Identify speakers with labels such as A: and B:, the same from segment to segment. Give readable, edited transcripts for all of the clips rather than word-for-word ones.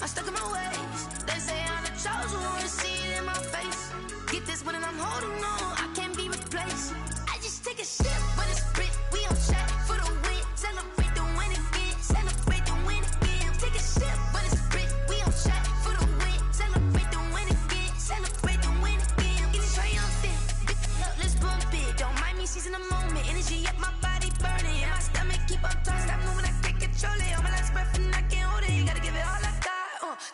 A: I'm stuck in my ways. They say I'm the chosen one, see it in my face. Get this one and I'm holding on, I can't be replaced. I just take a sip, but it's spit. We on track for the win. Celebrate the win again. Celebrate the win again. Take a sip, but it's spit. We on track for the win. Celebrate the win again. Celebrate the win again. Get it triumphant. Let's bump it. Don't mind me seizing the moment. Energy up my body burning. And my stomach keep up turning. Stop moving, I can't control it. On my last breath and I can't hold it. You gotta give it all I got.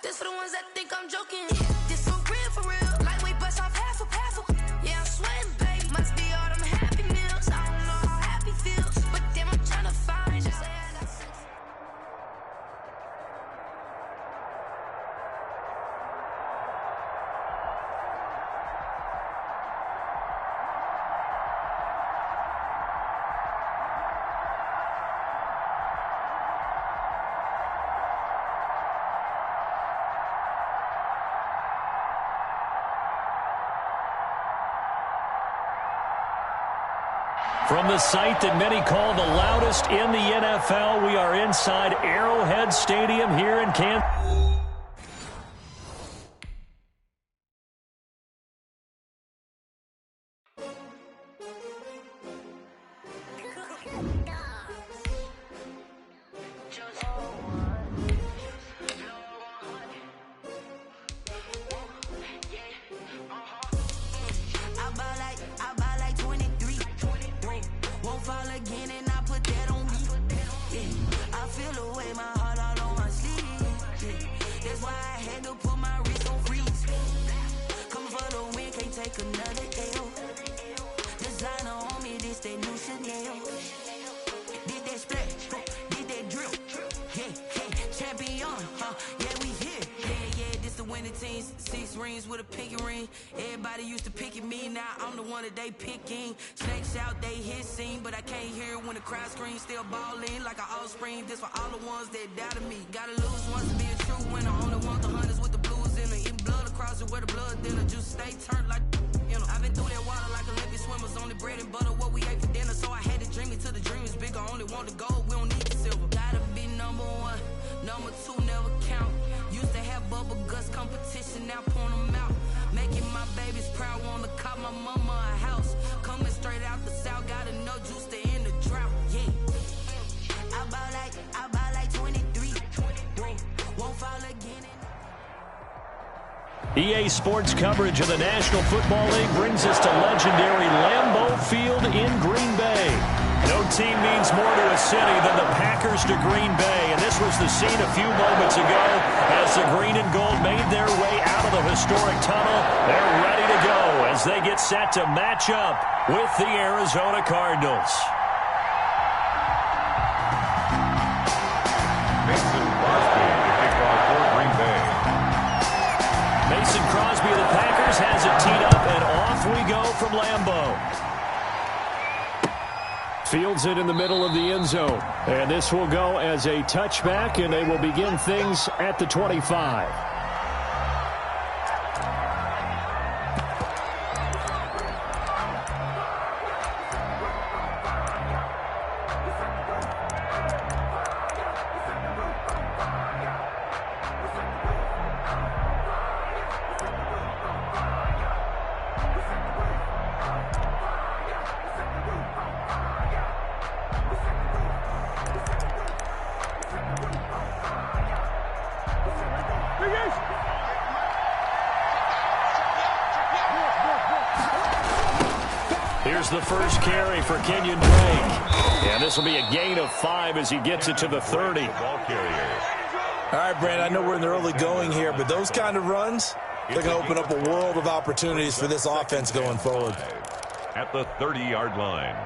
A: This for the ones that think I'm joking. This for real, for real. Lightweight bust off half of. Yeah, I'm sweating, baby. Must be all them happy meals. I don't know how happy feels, but damn, I'm trying to find you. Say I got sense.
B: From the site that many call the loudest in the NFL, we are inside Arrowhead Stadium here in Kansas. EA Sports coverage of the National Football League brings us to legendary Lambeau Field in Green Bay. No team means more to a city than the Packers to Green Bay, and this was the scene a few moments ago as the green and gold made their way out of the historic tunnel. They're ready to go as they get set to match up with the Arizona Cardinals. Mason Crosby of the Packers has it teed up, and off we go from Lambeau. Fields it in the middle of the end zone. And this will go as a touchback, and they will begin things at the 25. Here's the first carry for Kenyon Drake. And this will be a gain of 5 as he gets it to the 30.
C: All right, Brandon, I know we're in the early going here, but those kind of runs, they're going to open up a world of opportunities for this offense going forward.
D: At the 30-yard line.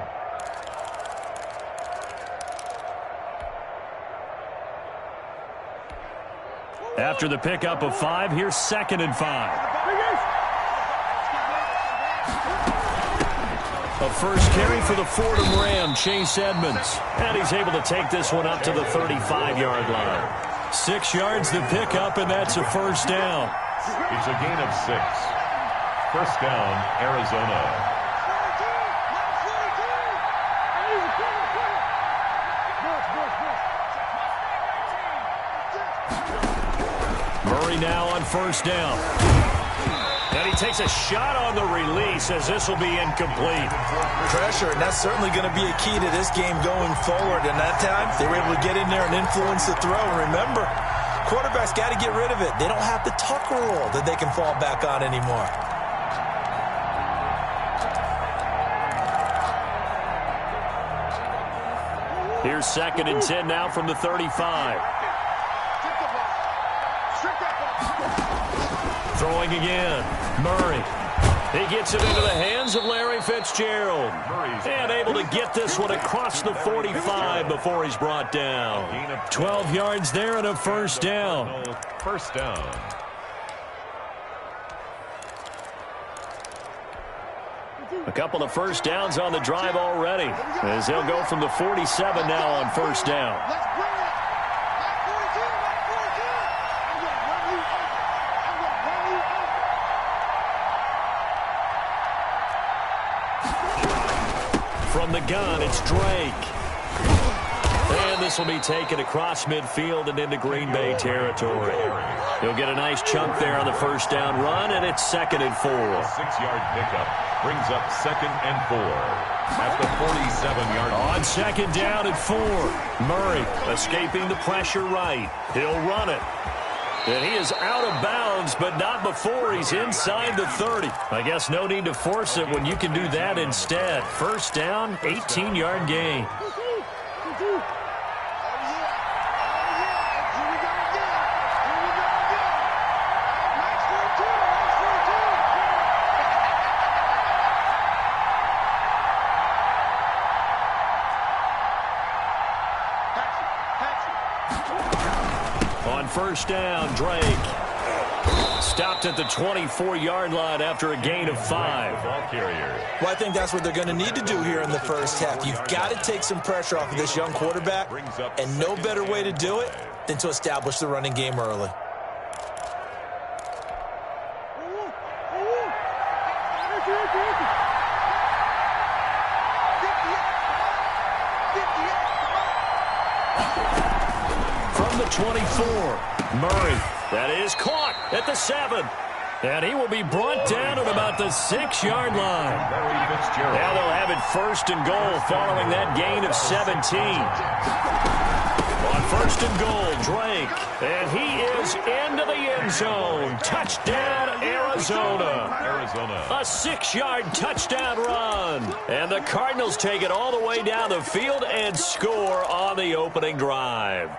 B: After the pickup of 5, here's 2nd and 5. A first carry for the Fordham Ram, Chase Edmonds. And he's able to take this one up to the 35-yard line. 6 yards the pickup, and that's a first down.
D: It's a gain of 6. First down, Arizona.
B: Murray now on first down. And he takes a shot on the release as this will be incomplete.
C: Pressure, and that's certainly going to be a key to this game going forward. And that time, they were able to get in there and influence the throw. And remember, quarterbacks got to get rid of it. They don't have the tuck rule that they can fall back on anymore.
B: Here's 2nd and 10 now from the 35. Throwing again. Murray. He gets it into the hands of Larry Fitzgerald. And able to get this one across the 45 before he's brought down. 12 yards there and a first down.
D: First down.
B: A couple of first downs on the drive already, as they'll go from the 47 now on first down. From the gun, it's Drake. And this will be taken across midfield and into Green Bay territory. He'll get a nice chunk there on the first down run, and it's 2nd and 4.
D: 6-yard pickup brings up 2nd and 4 at the 47-yard line.
B: On 2nd down at 4. Murray escaping the pressure right. He'll run it. And he is out of bounds, but not before he's inside the 30. I guess no need to force it when you can do that instead. First down, 18-yard gain. First down, Drake. Stopped at the 24-yard line after a gain of 5.
C: Well, I think that's what they're going to need to do here in the first half. You've got to take some pressure off of this young quarterback, and no better way to do it than to establish the running game early.
B: From the 24, Murray. That is caught at the 7. And he will be brought down at about the 6-yard line. Now they'll have it 1st and goal following that gain of 17. On 1st and goal, Drake. And he is into the end zone. Touchdown, Arizona. A 6-yard touchdown run. And the Cardinals take it all the way down the field and score on the opening drive.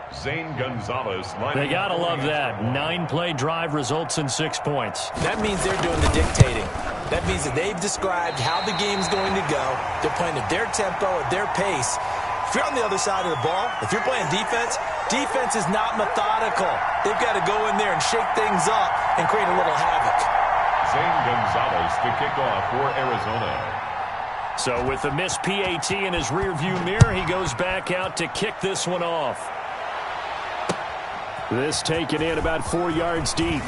D: Zane Gonzalez.
B: They got to love that. 9-play drive results in 6 points.
C: That means they're doing the dictating. That means that they've described how the game's going to go. They're playing at their tempo, at their pace. If you're on the other side of the ball, if you're playing defense, defense is not methodical. They've got to go in there and shake things up and create a little havoc.
D: Zane Gonzalez to kick off for Arizona.
B: So with the missed PAT in his rearview mirror, he goes back out to kick this one off. This taken in about 4 yards deep.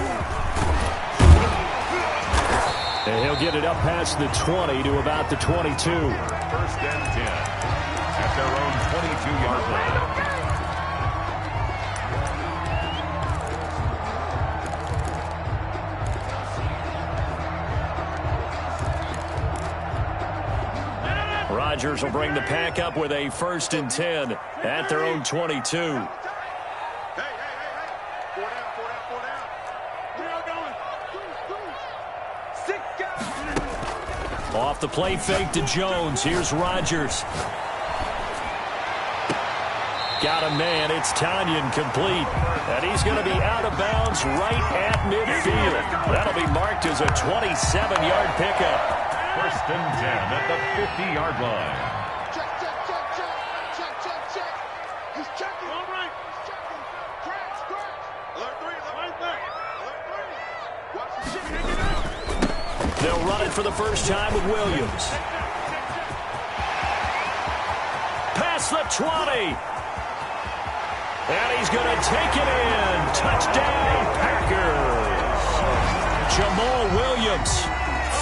B: And he'll get it up past the 20 to about the 22.
D: 1st and 10 at their own 22-yard line.
B: Rodgers will bring the pack up with a 1st and 10 at their own 22. Off the play fake to Jones. Here's Rodgers. Got a man. It's Tanyan complete. And he's going to be out of bounds right at midfield. That'll be marked as a 27-yard pickup.
D: 1st and 10 at the 50-yard line.
E: Check. He's checking. All right. He's checking. Scratch. Alert 3. Right there. Alert 3. Watch the shit. Take it out.
B: They'll run it for the first time with Williams. Past the 20. And he's going to take it in. Touchdown, Packers. Jamal Williams,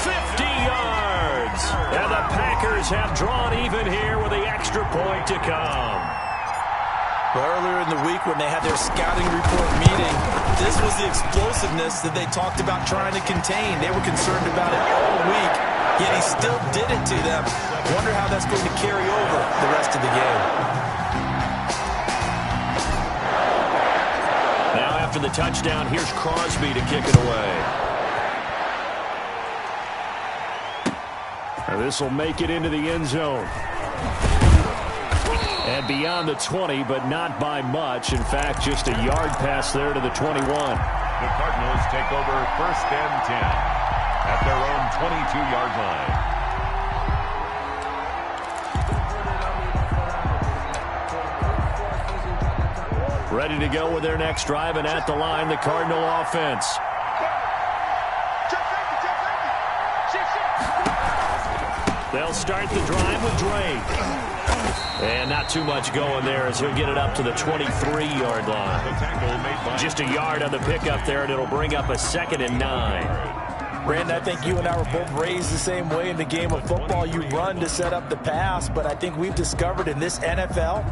B: 50 yards. And the Packers have drawn even here with the extra point to come.
C: Well, earlier in the week when they had their scouting report meeting, this was the explosiveness that they talked about trying to contain. They were concerned about it all week, yet he still did it to them. Wonder how that's going to carry over the rest of the game.
B: Now after the touchdown, here's Crosby to kick it away. This will make it into the end zone. And beyond the 20, but not by much. In fact, just a yard pass there to the 21.
D: The Cardinals take over 1st and 10 at their own 22-yard line.
B: Ready to go with their next drive, and at the line, the Cardinal offense. They'll start the drive with Drake. And not too much going there as he'll get it up to the 23-yard line. Just a yard on the pickup there, and it'll bring up a 2nd and 9.
C: Brandon, I think you and I were both raised the same way in the game of football. You run to set up the pass, but I think we've discovered in this NFL,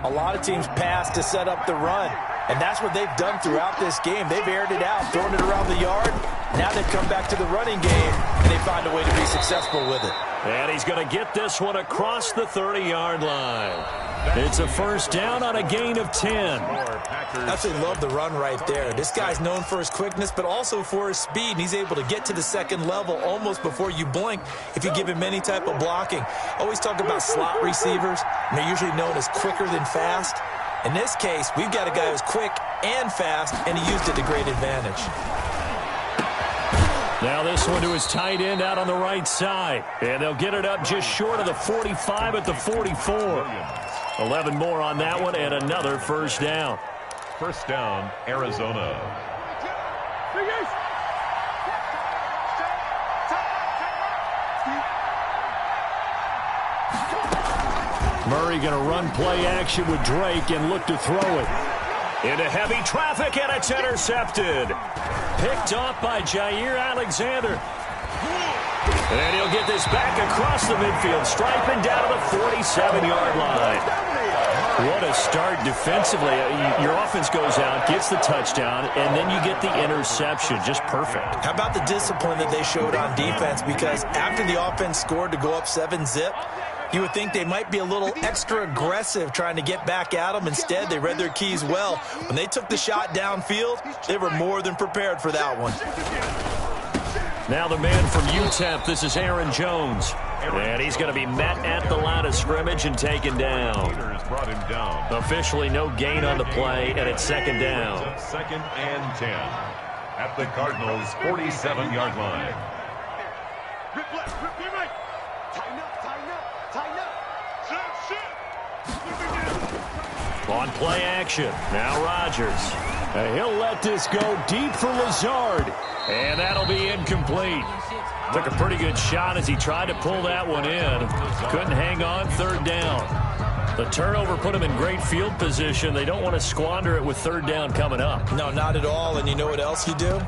C: a lot of teams pass to set up the run. And that's what they've done throughout this game. They've aired it out, thrown it around the yard. Now they've come back to the running game, and they find a way to be successful with it.
B: And he's going to get this one across the 30-yard line. It's a 1st down on a gain of 10.
C: Absolutely love the run right there. This guy's known for his quickness, but also for his speed. And he's able to get to the 2nd level almost before you blink if you give him any type of blocking. Always talk about slot receivers, and they're usually known as quicker than fast. In this case, we've got a guy who's quick and fast, and he used it to great advantage.
B: Now this one to his tight end out on the right side. And they'll get it up just short of the 45 at the 44. 11 more on that one and another 1st down.
D: 1st down, Arizona.
B: Murray going to run play action with Drake and look to throw it. Into heavy traffic, and it's intercepted. Picked off by Jair Alexander. And he'll get this back across the midfield, striping down to the 47-yard line. What a start defensively. Your offense goes out, gets the touchdown, and then you get the interception. Just perfect.
C: How about the discipline that they showed on defense? Because after the offense scored to go up 7-zip, you would think they might be a little extra aggressive trying to get back at them. Instead, they read their keys well. When they took the shot downfield, they were more than prepared for that one.
B: Now the man from UTEP, this is Aaron Jones. And he's going to be met at the line of scrimmage and taken down. Officially no gain on the play, and it's 2nd down.
D: 2nd and 10 at the Cardinals' 47-yard line.
B: On play action, now Rodgers. He'll let this go deep for Lazard, and that'll be incomplete. Took a pretty good shot as he tried to pull that one in. Couldn't hang on, 3rd down. The turnover put him in great field position. They don't want to squander it with 3rd down coming up.
C: No, not at all, and you know what else you do?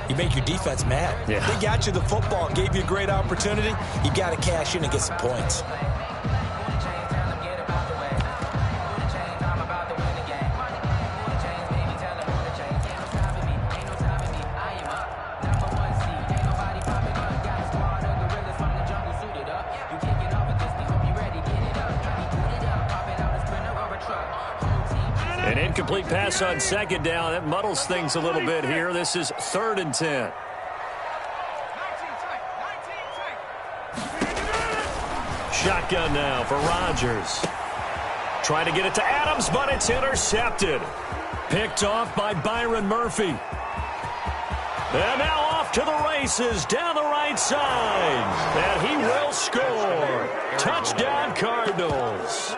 C: You make your defense mad.
B: Yeah.
C: They got you the football, gave you a great opportunity. You got to cash in and get some points.
B: An incomplete pass on 2nd down. That muddles things a little bit here. This is 3rd and 10. Shotgun now for Rodgers. Trying to get it to Adams, but it's intercepted. Picked off by Byron Murphy. And now off to the races down the right side. And he will score. Touchdown, Cardinals.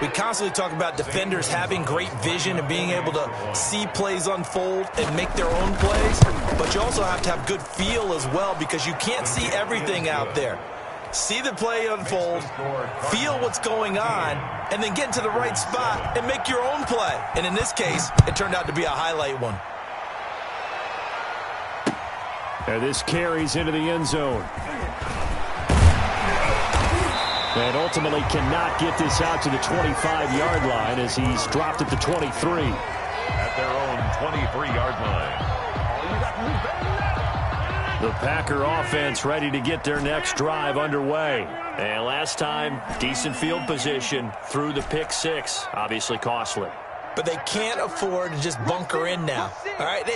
C: We constantly talk about defenders having great vision and being able to see plays unfold and make their own plays. But you also have to have good feel as well, because you can't see everything out there. See the play unfold, feel what's going on, and then get into the right spot and make your own play. And in this case, it turned out to be a highlight one. And
B: this carries into the end zone. And ultimately cannot get this out to the 25-yard line as he's dropped at the 23.
D: At their own 23-yard line.
B: The Packer offense ready to get their next drive underway. And last time, decent field position through the pick six. Obviously costly.
C: But they can't afford to just bunker in now. All right,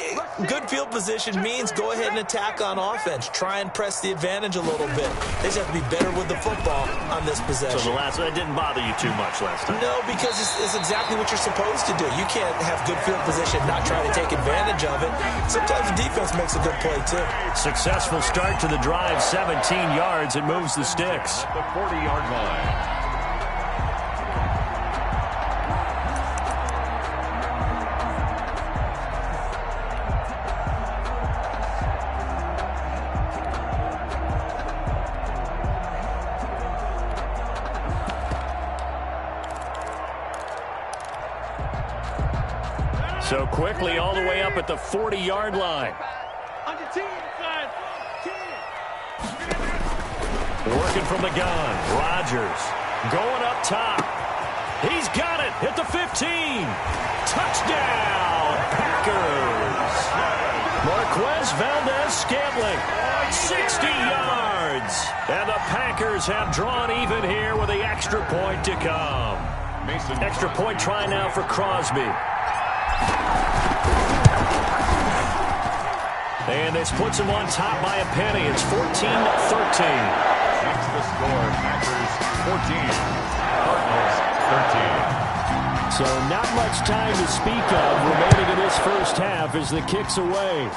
C: good field position means go ahead and attack on offense. Try and press the advantage a little bit. They just have to be better with the football on this possession.
B: So that didn't bother you too much last time?
C: No, because it's exactly what you're supposed to do. You can't have good field position and not try to take advantage of it. Sometimes the defense makes a good play, too.
B: Successful start to the drive, 17 yards, and moves the sticks.
D: At the 40-yard line.
B: So quickly all the way up at the 40-yard line. Working from the gun. Rodgers going up top. He's got it at the 15. Touchdown, Packers. Marquez Valdez-Scantling, 60 yards. And the Packers have drawn even here with the extra point to come. Extra point try now for Crosby. And this puts him on top by a penny. It's 14-13.
D: That's the score. Packers 14. Cardinals 13.
B: So not much time to speak of remaining in this first half as the kick's away.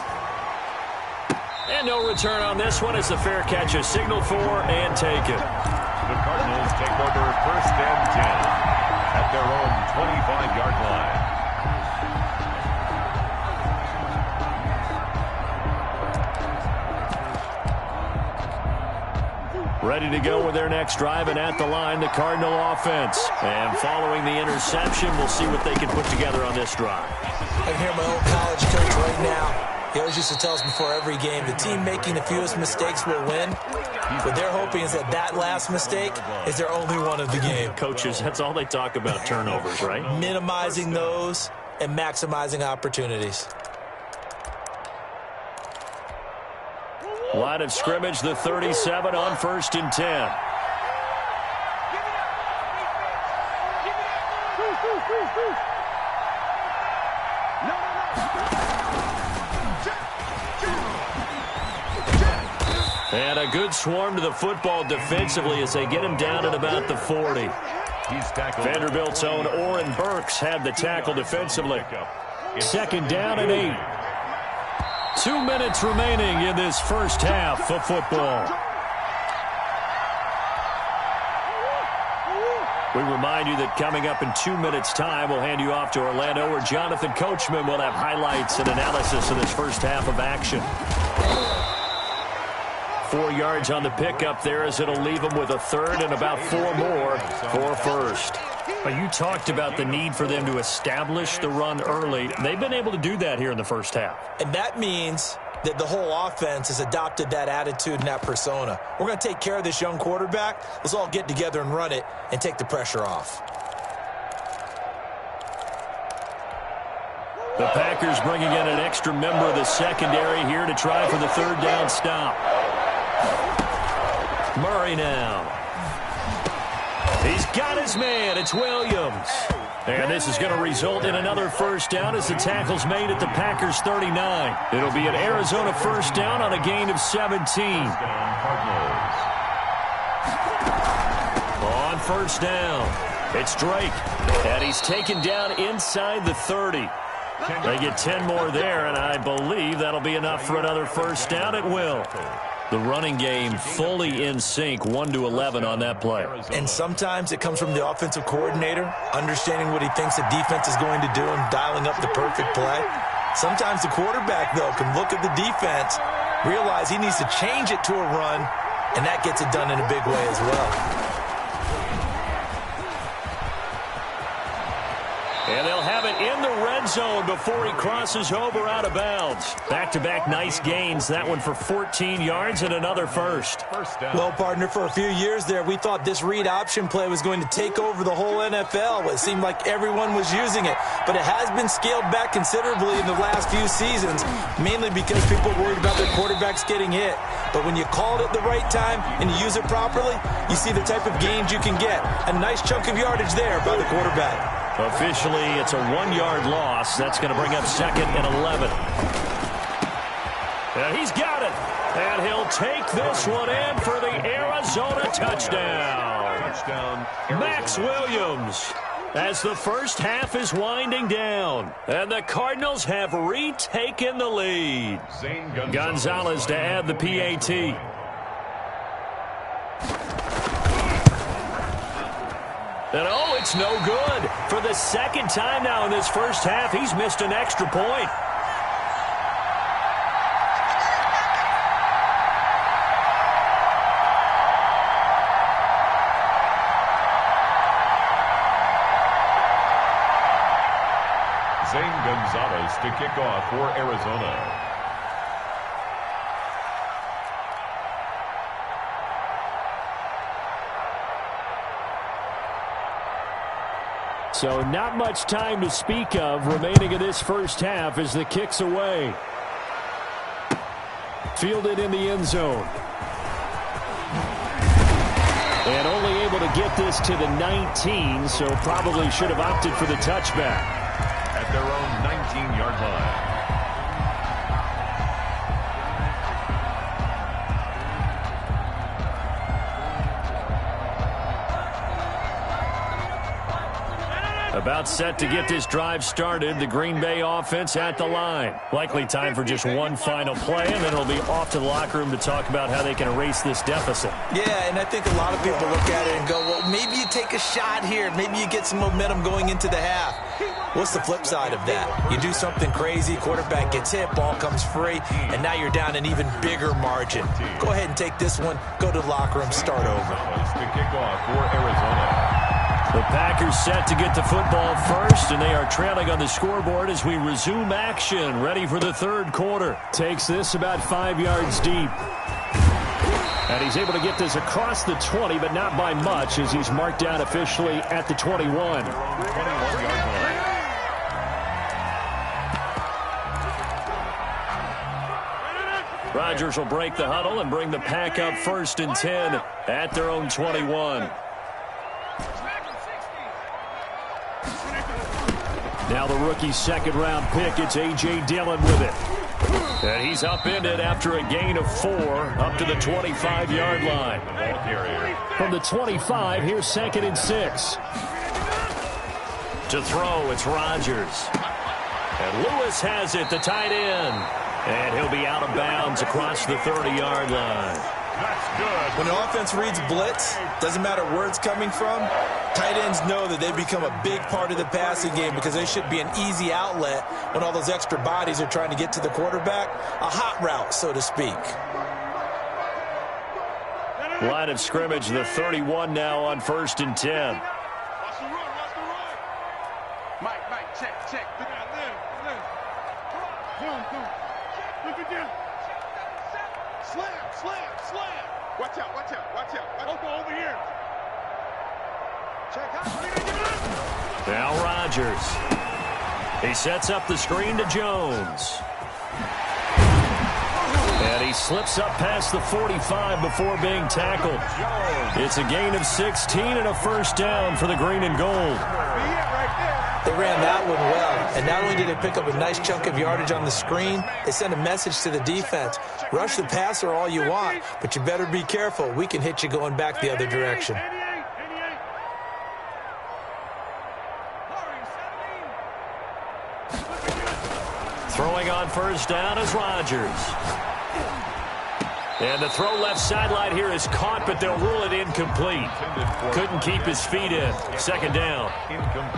B: And no return on this one as the fair catch is signaled for and taken.
D: The Cardinals take over first and 10 at their own 25-yard line.
B: Ready to go with their next drive, and at the line, the Cardinal offense. And following the interception, we'll see what they can put together on this drive.
C: I can hear my old college coach right now. He always used to tell us before every game, the team making the fewest mistakes will win. What they're hoping is that last mistake is their only one of the game.
B: Coaches, that's all they talk about, turnovers, right?
C: Minimizing those and maximizing opportunities.
B: Line of scrimmage, the 37 on 1st and 10. And a good swarm to the football defensively as they get him down at about the 40. Vanderbilt's own Oren Burks had the tackle defensively. Second down and 8. 2 minutes remaining in this first half of football. We remind you that coming up in 2 minutes' time, we'll hand you off to Orlando, where Jonathan Coachman will have highlights and analysis of this first half of action. 4 yards on the pickup there as it'll leave them with a third and about 4 more for first. But you talked about the need for them to establish the run early. They've been able to do that here in the first half.
C: And that means that the whole offense has adopted that attitude and that persona. We're going to take care of this young quarterback. Let's all get together and run it and take the pressure off.
B: The Packers bringing in an extra member of the secondary here to try for the third down stop. Murray now. He's got his man. It's Williams. And this is going to result in another first down as the tackle's made at the Packers 39. It'll be an Arizona first down on a gain of 17. On first down, it's Drake. And he's taken down inside the 30. They get 10 more there, and I believe that'll be enough for another first down at will. The running game fully in sync, 1-11 on that play.
C: And sometimes it comes from the offensive coordinator, understanding what he thinks the defense is going to do and dialing up the perfect play. Sometimes the quarterback, though, can look at the defense, realize he needs to change it to a run, and that gets it done in a big way as well.
B: And they'll have it in the red zone before he crosses over out of bounds. Back-to-back nice gains. That one for 14 yards and another first.
C: Well, partner, for a few years there, we thought this read option play was going to take over the whole NFL. It seemed like everyone was using it, but it has been scaled back considerably in the last few seasons, mainly because people are worried about their quarterbacks getting hit. But when you call it at the right time and you use it properly, you see the type of gains you can get. A nice chunk of yardage there by the quarterback.
B: Officially, it's a 1-yard loss. That's going to bring up 2nd and 11. And he's got it. And he'll take this one in for the Arizona touchdown. Max Williams, as the first half is winding down. And the Cardinals have retaken the lead. Gonzalez to add the PAT. And oh, it's no good. For the second time now in this first half, he's missed an extra point.
D: Zane Gonzalez to kick off for Arizona.
B: So not much time to speak of remaining in this first half as the kick's away. Fielded in the end zone. And only able to get this to the 19, so probably should have opted for the touchback.
D: At their own 19-yard line.
B: About set to get this drive started. The Green Bay offense at the line. Likely time for just one final play, and then it'll be off to the locker room to talk about how they can erase this deficit.
C: Yeah, and I think a lot of people look at it and go, well, maybe you take a shot here. Maybe you get some momentum going into the half. What's the flip side of that? You do something crazy, quarterback gets hit, ball comes free, and now you're down an even bigger margin. Go ahead and take this one, go to the locker room, start over.
D: To kick off for Arizona.
B: The Packers set to get the football first, and they are trailing on the scoreboard as we resume action, ready for the third quarter. Takes this about 5 yards deep. And he's able to get this across the 20, but not by much, as he's marked down officially at the 21.
D: 21-yard line.
B: Rodgers will break the huddle and bring the pack up 1st and 10 at their own 21. Now the rookie second-round pick, it's A.J. Dillon with it. And he's upended after a gain of 4 up to the 25-yard line. From the 25, here's 2nd and 6. To throw, it's Rodgers. And Lewis has it, the tight end. And he'll be out of bounds across the 30-yard line.
D: That's good.
C: When an offense reads blitz, doesn't matter where it's coming from, tight ends know that they've become a big part of the passing game because they should be an easy outlet when all those extra bodies are trying to get to the quarterback. A hot route, so to speak.
B: Line of scrimmage, the 31 now on 1st and 10.
E: Watch the run, watch the run. Mike, check. Look out there. Zoom. Look at them. Slam. Watch out. Don't go over here. Check out.
B: Now Rodgers. He sets up the screen to Jones. And he slips up past the 45 before being tackled. It's a gain of 16 and a first down for the green and gold.
C: They ran that one well, and not only did they pick up a nice chunk of yardage on the screen, they sent a message to the defense. Rush the passer all you want, but you better be careful. We can hit you going back the other direction.
B: Throwing on first down is Rodgers. And the throw left sideline here is caught, but they'll rule it incomplete. Couldn't keep his feet in. 2nd down.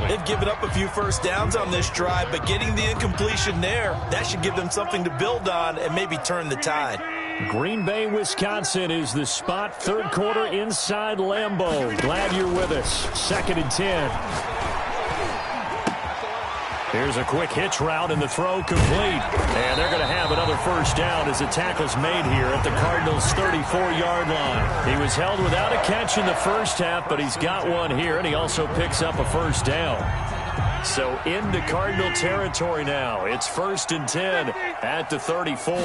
C: They've given up a few first downs on this drive, but getting the incompletion there, that should give them something to build on and maybe turn the tide.
B: Green Bay, Wisconsin is the spot. 3rd quarter inside Lambeau. Glad you're with us. 2nd and 10. Here's a quick hitch route, and the throw complete. And they're going to have another first down as the tackle's made here at the Cardinals' 34-yard line. He was held without a catch in the first half, but he's got one here, and he also picks up a first down. So into Cardinal territory now. It's 1st and 10 at the 34.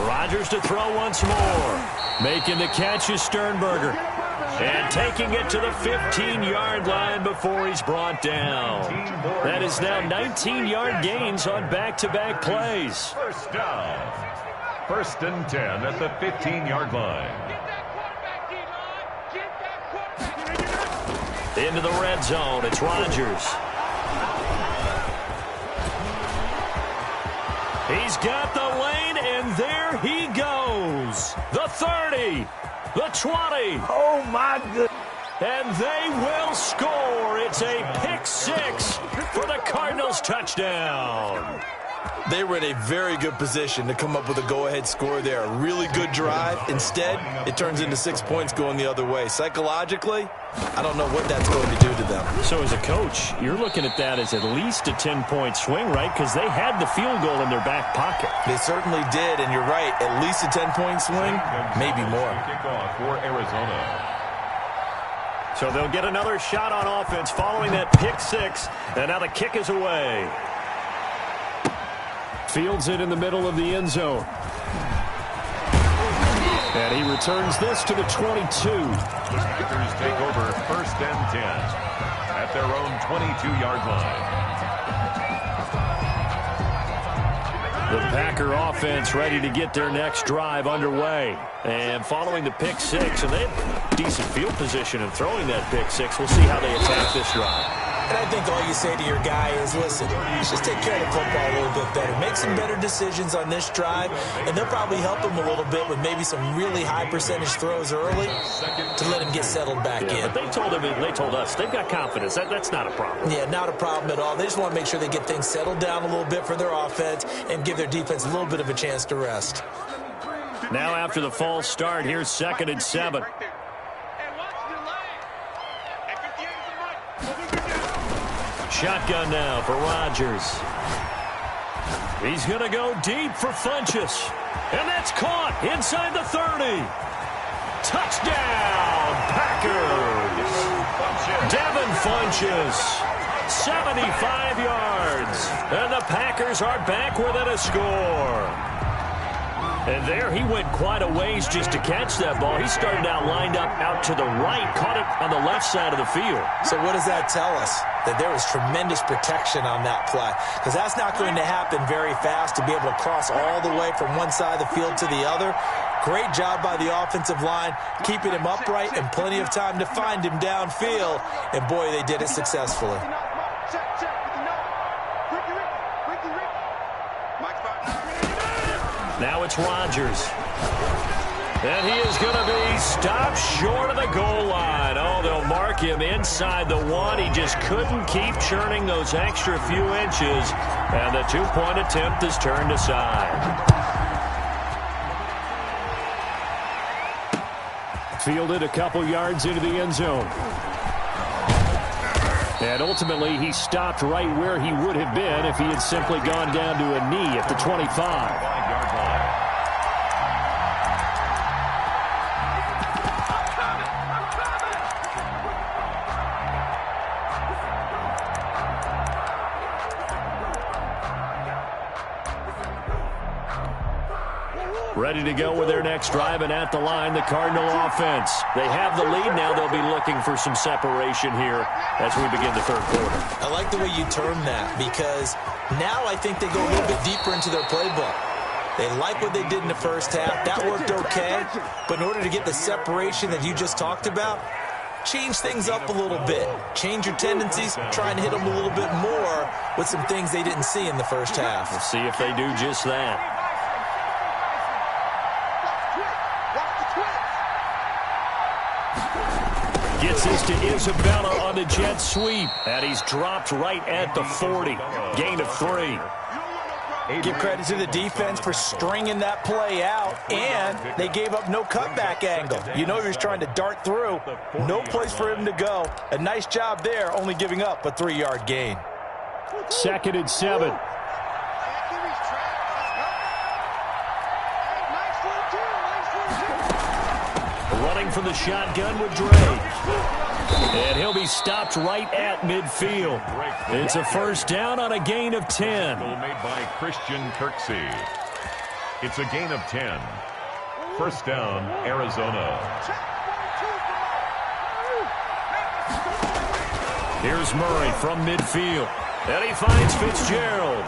B: Rodgers to throw once more. Making the catch is Sternberger. And taking it to the 15-yard line before he's brought down. That is now 19-yard gains on back-to-back plays.
D: First down. 1st and 10 at the 15-yard line.
B: Into the red zone, it's Rodgers. He's got the lane, and there he goes. The 30, the 20.
C: Oh, my goodness.
B: And they will score. It's a pick six for the Cardinals touchdown.
C: They were in a very good position to come up with a go-ahead score there. A really good drive. Instead, it turns into 6 points going the other way. Psychologically, I don't know what that's going to do to them.
B: So as a coach, you're looking at that as at least a 10-point swing, right? Because they had the field goal in their back pocket.
C: They certainly did, and you're right. At least a 10-point swing, maybe more.
D: Kickoff for Arizona.
B: So they'll get another shot on offense following that pick six, and now the kick is away. Fields it in the middle of the end zone. And he returns this to the 22.
D: The Packers take over 1st and 10 at their own 22-yard line.
B: The Packer offense ready to get their next drive underway. And following the pick six, and they have decent field position in throwing that pick six. We'll see how they attack this drive.
C: And I think all you say to your guy is, listen, just take care of the football a little bit better. Make some better decisions on this drive, and they'll probably help him a little bit with maybe some really high percentage throws early to let him get settled back in.
B: But they told us they've got confidence. That's not a problem.
C: Yeah, not a problem at all. They just want to make sure they get things settled down a little bit for their offense and give their defense a little bit of a chance to rest.
B: Now after the false start, here's 2nd and 7. Shotgun now for Rodgers. He's going to go deep for Funchess. And that's caught inside the 30. Touchdown, Packers. Devin Funchess, 75 yards. And the Packers are back within a score. And there he went quite a ways just to catch that ball. He started out lined up out to the right, caught it on the left side of the field.
C: So what does that tell us? That there was tremendous protection on that play. Because that's not going to happen very fast to be able to cross all the way from one side of the field to the other. Great job by the offensive line, keeping him upright and plenty of time to find him downfield. And boy, they did it successfully.
B: Now it's Rodgers. And he is going to be stopped short of the goal line. Oh, they'll mark him inside the one. He just couldn't keep churning those extra few inches. And the two-point attempt is turned aside. Fielded a couple yards into the end zone. And ultimately, he stopped right where he would have been if he had simply gone down to a knee at the 25. Ready to go with their next drive, and at the line, the Cardinal offense. They have the lead now. They'll be looking for some separation here as we begin the third quarter.
C: I like the way you term that, because now I think they go a little bit deeper into their playbook. They like what they did in the first half. That worked okay, but in order to get the separation that you just talked about, change things up a little bit. Change your tendencies, try and hit them a little bit more with some things they didn't see in the first half.
B: We'll see if they do just that. Gets this to Isabella on the jet sweep. And he's dropped right at the 40. Gain of 3.
C: Give credit to the defense for stringing that play out, and they gave up no cutback angle. You know he was trying to dart through. No place for him to go. A nice job there, only giving up a 3-yard gain.
B: 2nd and 7. Running from the shotgun with Drake. And he'll be stopped right at midfield. It's a first down on a gain of 10.
D: Made by Christian Kirksey. It's a gain of 10. First down, Arizona.
B: Here's Murray from midfield. And he finds Fitzgerald.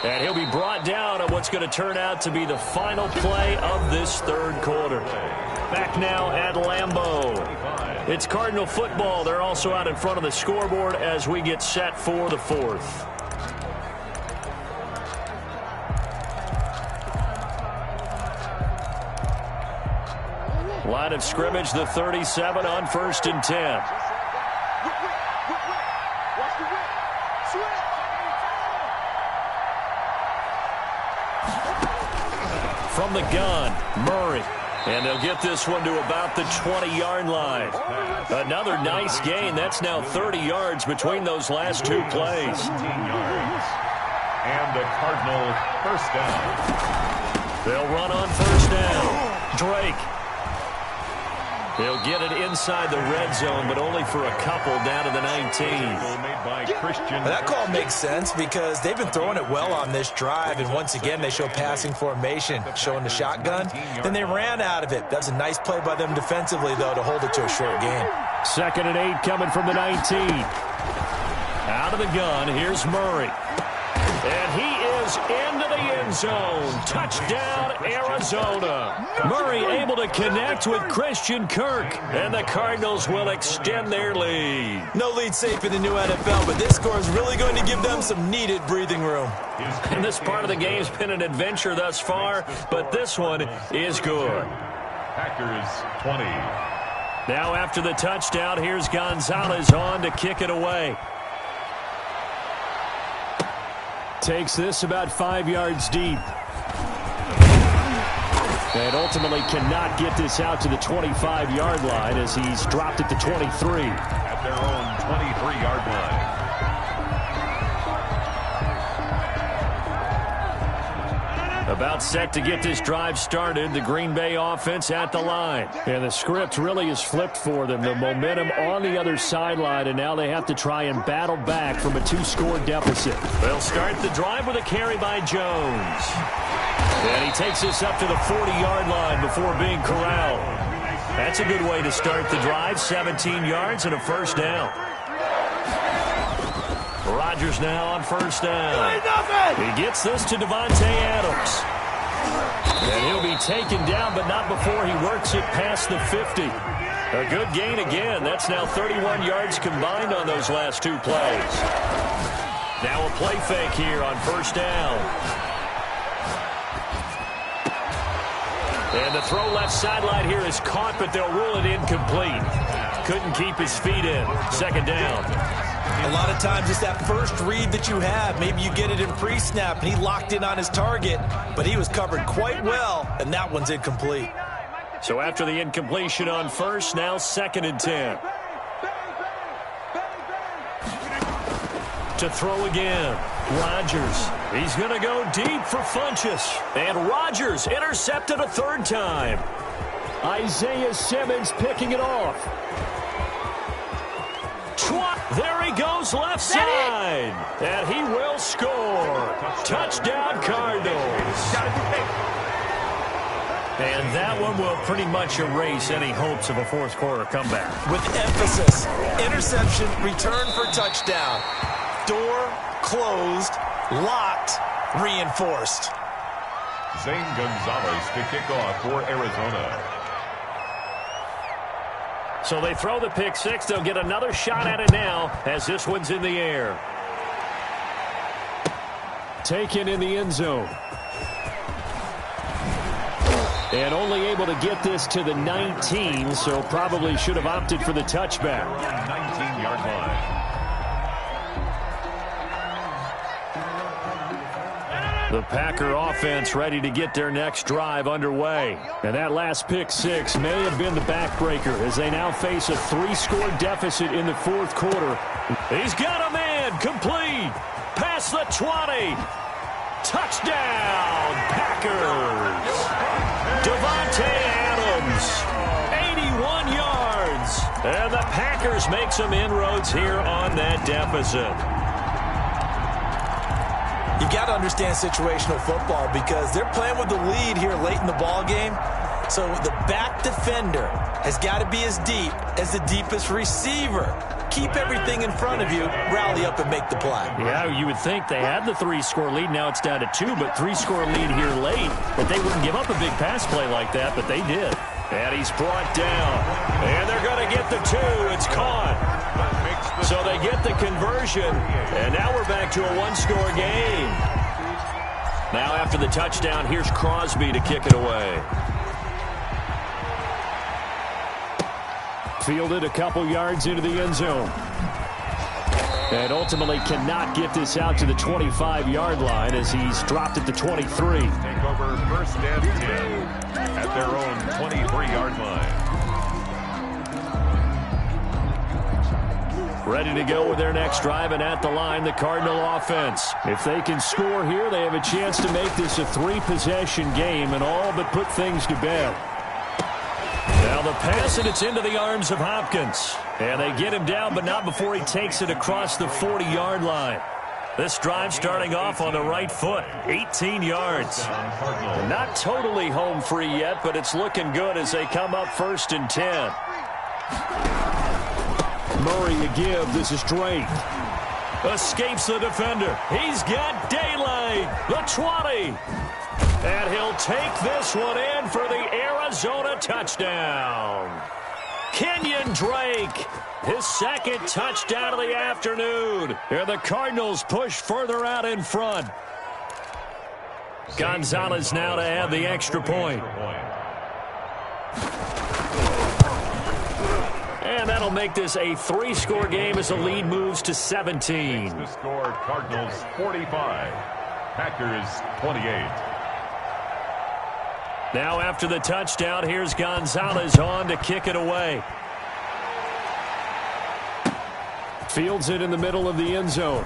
B: And he'll be brought down on what's going to turn out to be the final play of this third quarter. Back now at Lambeau. It's Cardinal football. They're also out in front of the scoreboard as we get set for the fourth. Line of scrimmage, the 37 on 1st and 10. From the gun, Murray. And they'll get this one to about the 20-yard line. Another nice gain. That's now 30 yards between those last two plays.
D: 17 yards. And the Cardinal first down.
B: They'll run on first down. Drake. He'll get it inside the red zone, but only for a couple down to the 19.
C: That call makes sense because they've been throwing it well on this drive, and once again they show passing formation, showing the shotgun. Then they ran out of it. That's a nice play by them defensively, though, to hold it to a short gain.
B: 2nd and 8 coming from the 19. Out of the gun, here's Murray. And he is into the end zone. Touchdown, Arizona. Murray able to connect with Christian Kirk. And the Cardinals will extend their lead.
C: No lead safe in the new NFL, but this score is really going to give them some needed breathing room.
B: And this part of the game's been an adventure thus far, but this one is good.
D: Packers 20.
B: Now after the touchdown, here's Gonzalez on to kick it away. Takes this about 5 yards deep. And ultimately cannot get this out to the 25-yard line as he's dropped it to 23.
D: At their own 23-yard line.
B: About set to get this drive started. The Green Bay offense at the line. And the script really is flipped for them. The momentum on the other sideline, and now they have to try and battle back from a 2-score deficit. They'll start the drive with a carry by Jones. And he takes this up to the 40-yard line before being corralled. That's a good way to start the drive. 17 yards and a first down. Rodgers now on first down. He gets this to Devontae Adams. And he'll be taken down, but not before he works it past the 50. A good gain again. That's now 31 yards combined on those last two plays. Now a play fake here on first down. And the throw left sideline here is caught, but they'll rule it incomplete. Couldn't keep his feet in. Second down.
C: A lot of times it's that first read that you have. Maybe you get it in pre-snap, and he locked in on his target, but he was covered quite well, and that one's incomplete.
B: So after the incompletion on first, now 2nd and 10. To throw again. Rodgers. He's going to go deep for Funchess. And Rodgers intercepted a third time. Isaiah Simmons picking it off. There he goes left side. And he will score. Touchdown Cardinals. And that one will pretty much erase any hopes of a fourth quarter comeback.
C: With emphasis, interception, return for touchdown. Door closed, locked, reinforced.
D: Zane Gonzalez to kick off for Arizona.
B: So they throw the pick six. They'll get another shot at it now as this one's in the air. Taken in the end zone. And only able to get this to the 19, so probably should have opted for the touchback.
D: 19-yard line.
B: The Packer offense ready to get their next drive underway. And that last pick six may have been the backbreaker as they now face a 3-score deficit in the fourth quarter. He's got a man. again, complete. Past the 20. Touchdown, Packers. Devontae Adams, 81 yards. And the Packers make some inroads here on that deficit.
C: You got to understand situational football because they're playing with the lead here late in the ball game. So the back defender has got to be as deep as the deepest receiver. Keep everything in front of you, rally up and make the play.
B: Yeah, you would think they had the 3-score lead. Now it's down to 2, but 3-score lead here late. That they wouldn't give up a big pass play like that, but they did. And he's brought down. And they're going to get the 2. It's caught. So they get the conversion. And now we're back to a 1-score game. Now after the touchdown, here's Crosby to kick it away. Fielded a couple yards into the end zone. And ultimately cannot get this out to the 25-yard line as he's dropped at the 23.
D: Take over first and 10 at their own 23-yard line.
B: Ready to go with their next drive, and at the line, the Cardinal offense. If they can score here, they have a chance to make this a 3-possession game and all but put things to bed. Now the pass, and it's into the arms of Hopkins. And they get him down, but not before he takes it across the 40-yard line. This drive starting off on the right foot, 18 yards. Not totally home free yet, but it's looking good as they come up 1st and 10. Murray to give. This is Drake. Escapes the defender. He's got daylight. The 20. And he'll take this one in for the Arizona touchdown. Kenyon Drake, his second touchdown of the afternoon. And the Cardinals push further out in front. Gonzalez now to add the extra point. And that'll make this a 3-score game as the lead moves to 17.
D: The score, Cardinals 45, Packers 28.
B: Now after the touchdown, here's Gonzalez on to kick it away. Fields it in the middle of the end zone.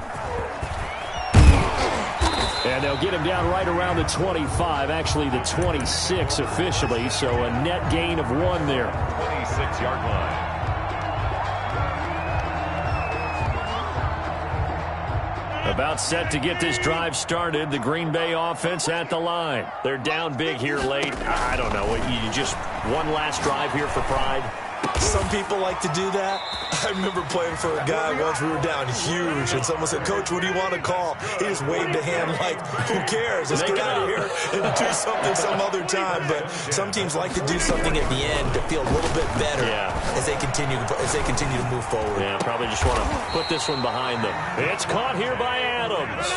B: And they'll get him down right around the 25, actually the 26 officially, so a net gain of 1 there.
D: 26-yard line.
B: About set to get this drive started. The Green Bay offense at the line. They're down big here late. I don't know. You just one last drive here for pride?
C: Some people like to do that. I remember playing for a guy once. We were down huge, and someone said, "Coach, what do you want to call?" He just waved a hand like, "Who cares? Let's get out of here and do something some other time." But some teams like to do something at the end to feel a little bit better as they continue to move forward.
B: Yeah, probably just want to put this one behind them. It's caught here by Adams.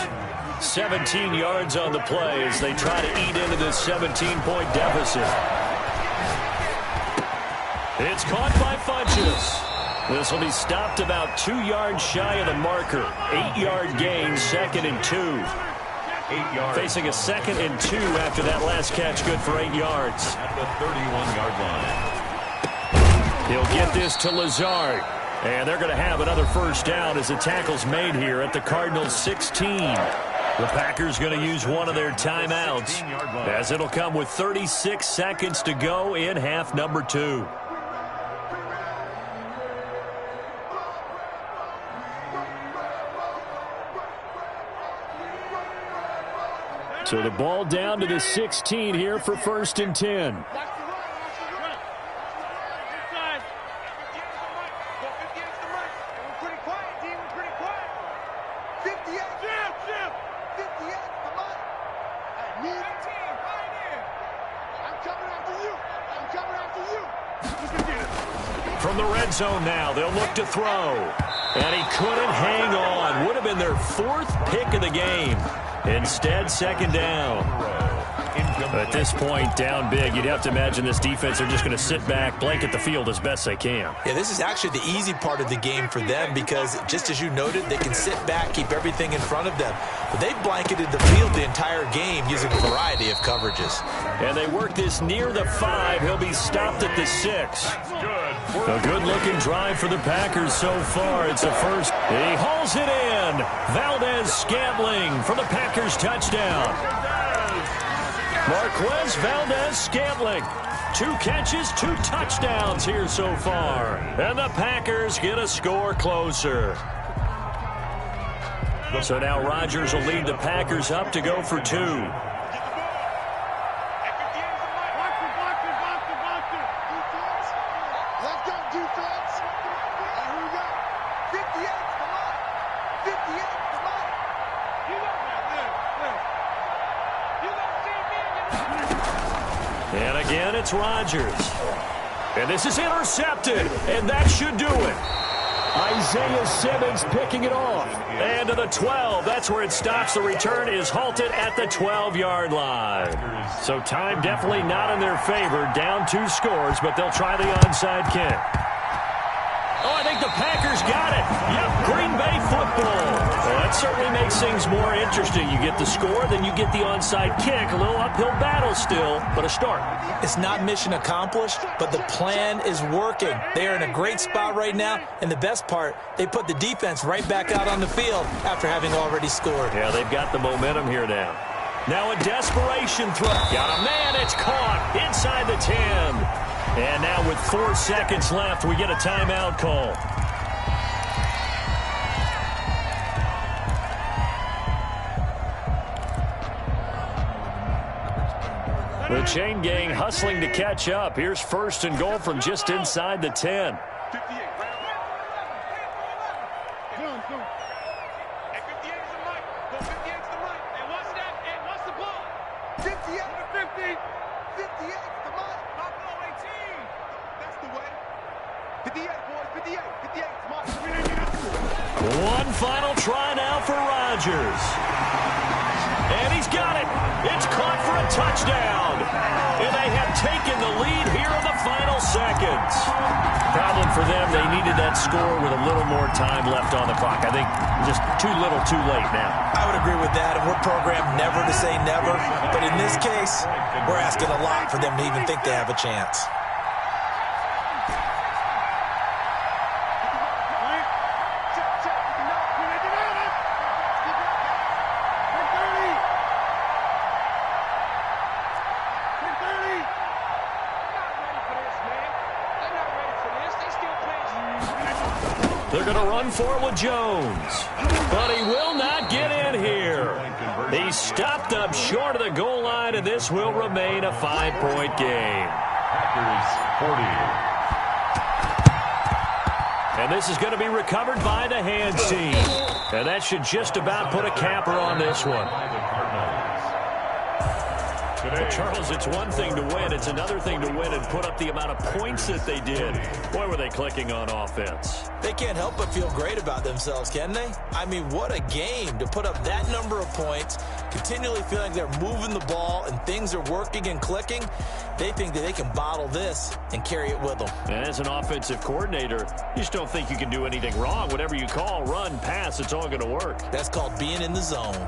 B: 17 yards on the play as they try to eat into this 17-point deficit. It's caught by Funchess. This will be stopped about 2 yards shy of the marker. 8-yard gain, 2nd and 2.
D: 8 yards.
B: Facing a 2nd and 2 after that last catch, good for 8 yards.
D: At the 31-yard line.
B: He'll get this to Lazard. And they're going to have another first down as the tackle's made here at the Cardinals' 16. The Packers going to use one of their timeouts as it'll come with 36 seconds to go in half number 2. So the ball down to the 16 here for 1st and 10. From the red zone now, they'll look to throw. And he couldn't hang on. Would have been their 4th pick of the game. Instead, 2nd down. At this point, down big, you'd have to imagine this defense are just going to sit back, blanket the field as best they can.
C: Yeah, this is actually the easy part of the game for them because, just as you noted, they can sit back, keep everything in front of them. But they've blanketed the field the entire game using a variety of coverages.
B: And they work this near the 5. He'll be stopped at the 6. A good-looking drive for the Packers so far. It's a first. He hauls it in. Valdez-Scantling for the Packers touchdown. Marquez Valdez-Scantling. 2 catches, 2 touchdowns here so far. And the Packers get a score closer. So now Rodgers will lead the Packers up to go for 2. And again, it's Rodgers. And this is intercepted, and that should do it. Isaiah Simmons picking it off. And to the 12. That's where it stops. The return is halted at the 12-yard line. So time definitely not in their favor. Down 2 scores, but they'll try the onside kick. Oh, I think the Packers got it. Yep, Green Bay football. Well, that certainly makes things more interesting. You get the score, then you get the onside kick. A little uphill battle still, but a start.
C: It's not mission accomplished, but the plan is working. They are in a great spot right now, and the best part, they put the defense right back out on the field after having already scored.
B: Yeah, they've got the momentum here now. Now a desperation throw. Got a man, it's caught inside the 10. And now with 4 seconds left, we get a timeout call. The chain gang hustling to catch up. Here's 1st and goal from just inside the 10. One final try now for Rodgers. And he's got it. It's caught for a touchdown. And they have taken the lead here in the final seconds. Problem for them, they needed that score with a little more time left on the clock. I think just too little, too late now.
C: I would agree with that, and we're programmed never to say never. But in this case, we're asking a lot for them to even think they have a chance.
B: They're going to run for it with Jones. But he will not get in here. He's stopped up short of the goal line, and this will remain a 5-point game.
D: Packers 40.
B: And this is going to be recovered by the hands team. And that should just about put a capper on this one. But Charles, it's one thing to win. It's another thing to win and put up the amount of points that they did. Boy, were they clicking on offense.
C: They can't help but feel great about themselves, can they? I mean, what a game to put up that number of points, continually feeling they're moving the ball and things are working and clicking. They think that they can bottle this and carry it with them.
B: And as an offensive coordinator, you just don't think you can do anything wrong. Whatever you call, run, pass, it's all going to work.
C: That's called being in the zone.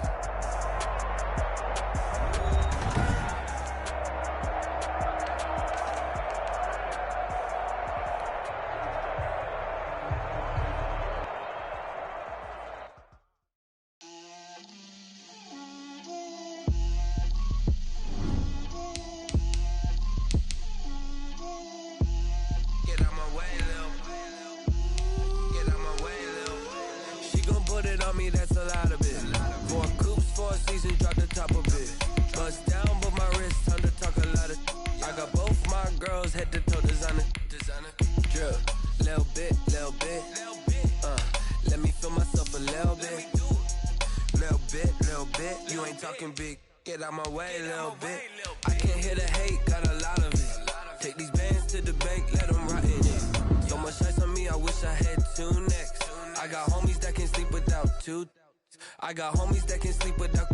F: I got homies that can sleep without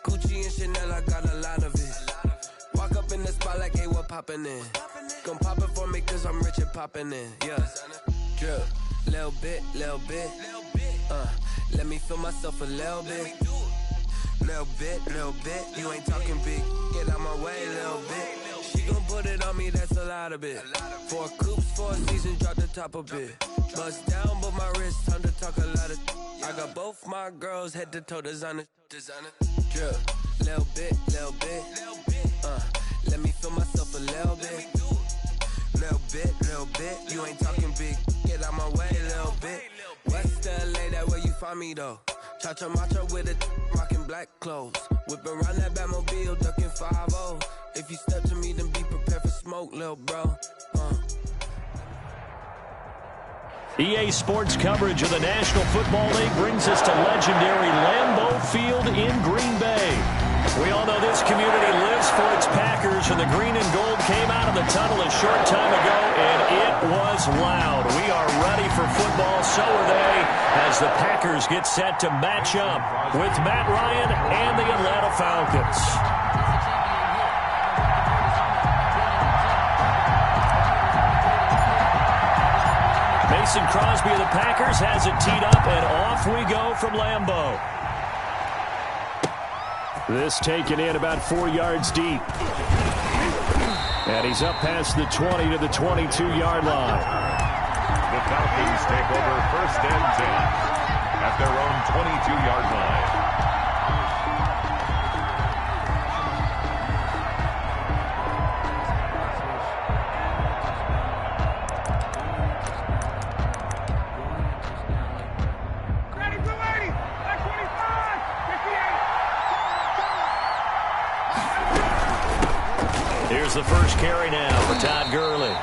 F: Gucci and Chanel, I got a lot of it. Walk up in the spot like, hey, what poppin' in? Gon' pop it for me cause I'm rich and poppin' in. Yeah, drip, little bit, let me feel myself a little bit. Little bit, you ain't talking big. Get out my way, little bit. She gon' put it on me, that's a lot of it. 4 coops, 4 seasons, drop the top a bit. Bust down, but my wrist, time to talk a lot of. I got both my girls head to toe designer. Drip, little bit. Let me feel myself a little bit. Little bit. You ain't talking big. Get out my way, little bit. West LA, that where you find me though. Cha-cha matcha with a rockin' black clothes. Whip around that Batmobile, ducking 5-0. If you step to me, then be prepared for smoke, little bro.
B: EA Sports coverage of the National Football League brings us to legendary Lambeau Field in Green Bay. We all know this community lives for its Packers, and the green and gold came out of the tunnel a short time ago, and it was loud. We are ready for football, so are they, as the Packers get set to match up with Matt Ryan and the Atlanta Falcons. Mason Crosby of the Packers has it teed up, and off we go from Lambeau. This taken in about 4 yards deep. And he's up past the 20 to the 22-yard line.
D: The Falcons take over 1st and 10 at their own 22-yard line.
B: Here's the first carry now for Todd Gurley.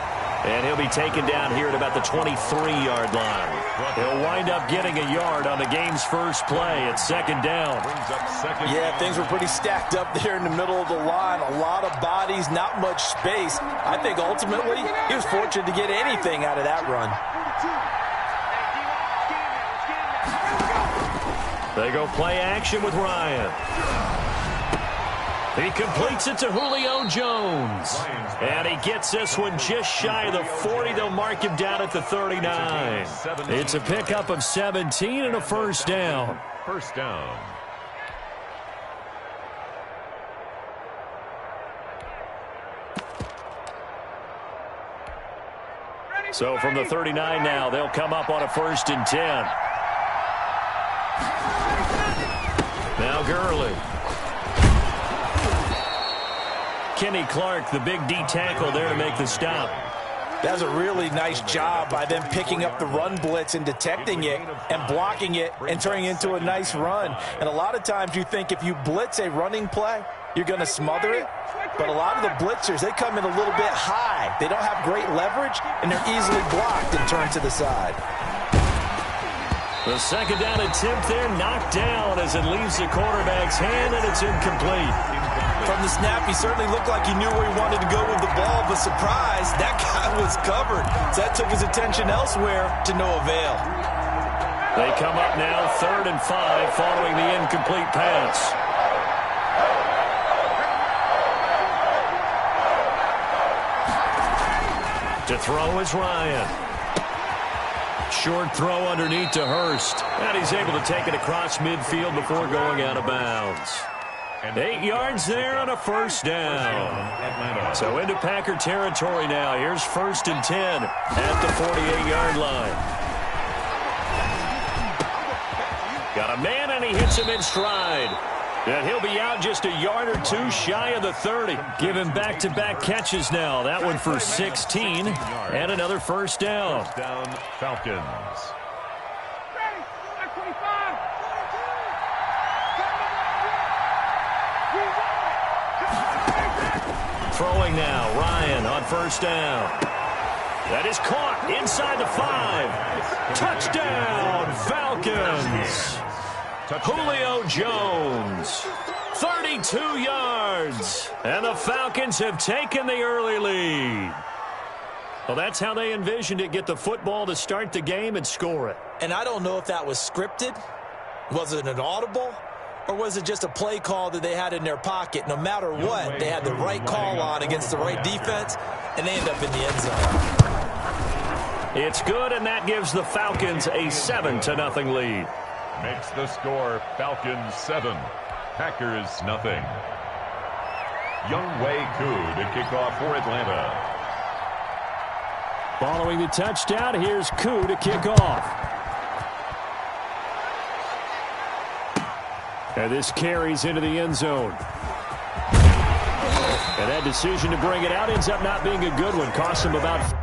B: And he'll be taken down here at about the 23-yard line. He'll wind up getting a yard on the game's first play at 2nd down.
C: Yeah, things were pretty stacked up there in the middle of the line. A lot of bodies, not much space. I think ultimately he was fortunate to get anything out of that run.
B: They go play action with Ryan. He completes it to Julio Jones. And he gets this one just shy of the 40. They'll mark him down at the 39. It's a pickup of 17 and a first down.
D: First down.
B: So from the 39 now, they'll come up on a 1st and 10. Now Gurley. Kenny Clark, the big D tackle there to make the stop.
C: That's a really nice job by them picking up the run blitz and detecting it and blocking it and turning it into a nice run. And a lot of times you think if you blitz a running play, you're going to smother it. But a lot of the blitzers, they come in a little bit high. They don't have great leverage, and they're easily blocked and turned to the side.
B: The 2nd down attempt there knocked down as it leaves the quarterback's hand, and it's incomplete.
C: From the snap, he certainly looked like he knew where he wanted to go with the ball, but surprise, that guy was covered. So that took his attention elsewhere to no avail.
B: They come up now 3rd and 5 following the incomplete pass. To throw is Ryan. Short throw underneath to Hurst. And he's able to take it across midfield before going out of bounds. 8 yards there on a first down. So into Packer territory now. Here's 1st and 10 at the 48-yard line. Got a man, and he hits him in stride. And he'll be out just a yard or two shy of the 30. Give him back-to-back catches now. That one for 16 and another first down.
D: First down, Falcons.
B: Throwing now, Ryan on first down. That is caught inside the 5. Touchdown, Falcons. Julio Jones, 32 yards. And the Falcons have taken the early lead. Well, that's how they envisioned it. Get the football to start the game and score it.
C: And I don't know if that was scripted. Was it an audible? Or was it just a play call that they had in their pocket? No matter what, they had the right call on against the right defense, and they end up in the end zone.
B: It's good, and that gives the Falcons a 7-0 lead.
D: Makes the score Falcons 7, Packers 0. Younghoe Koo to kick off for Atlanta.
B: Following the touchdown, here's Koo to kick off. And this carries into the end zone. And that decision to bring it out ends up not being a good one. Cost him about...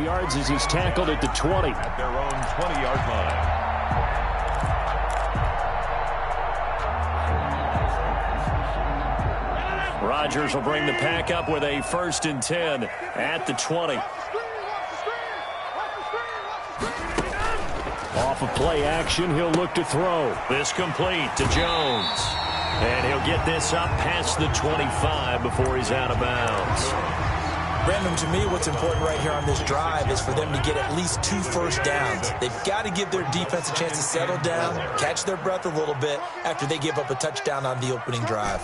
B: yards as he's tackled at the 20.
D: At their own 20-yard line.
B: Rodgers will bring the pack up with a 1st and 10 at the 20. Off of play action, he'll look to throw. This complete to Jones. And he'll get this up past the 25 before he's out of bounds.
C: Brandon, to me, what's important right here on this drive is for them to get at least 2 first downs. They've got to give their defense a chance to settle down, catch their breath a little bit after they give up a touchdown on the opening drive.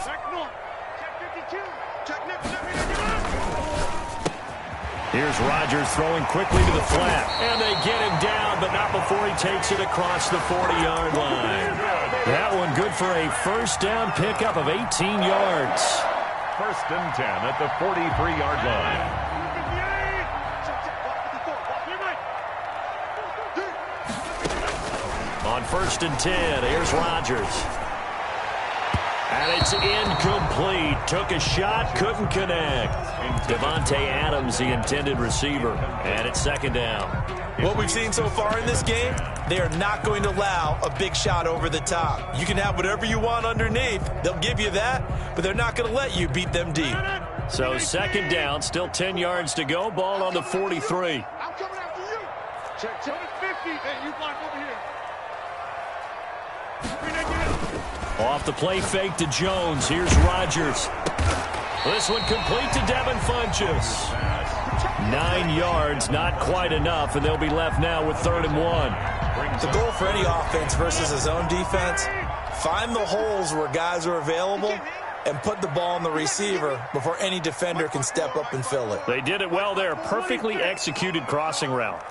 B: Here's Rodgers throwing quickly to the flat. And they get him down, but not before he takes it across the 40-yard line. That one good for a first down pickup of 18 yards.
D: 1st and 10 at the 43-yard line.
B: On 1st and 10, here's Rodgers. And it's incomplete. Took a shot, couldn't connect. Devontae Adams, the intended receiver. And it's 2nd down.
C: What we've seen so far in this game, they are not going to allow a big shot over the top. You can have whatever you want underneath. They'll give you that, but they're not going to let you beat them deep.
B: So 2nd down, still 10 yards to go. Ball on the 43.
E: I'm coming after you. Check 50. Hey, you block over here.
B: Off the play fake to Jones. Here's Rodgers. This one complete to Devin Funchess. 9 yards, not quite enough, and they'll be left now with 3rd and 1.
C: The goal for any offense versus his own defense, find the holes where guys are available and put the ball on the receiver before any defender can step up and fill it.
B: They did it well there. Perfectly executed crossing route.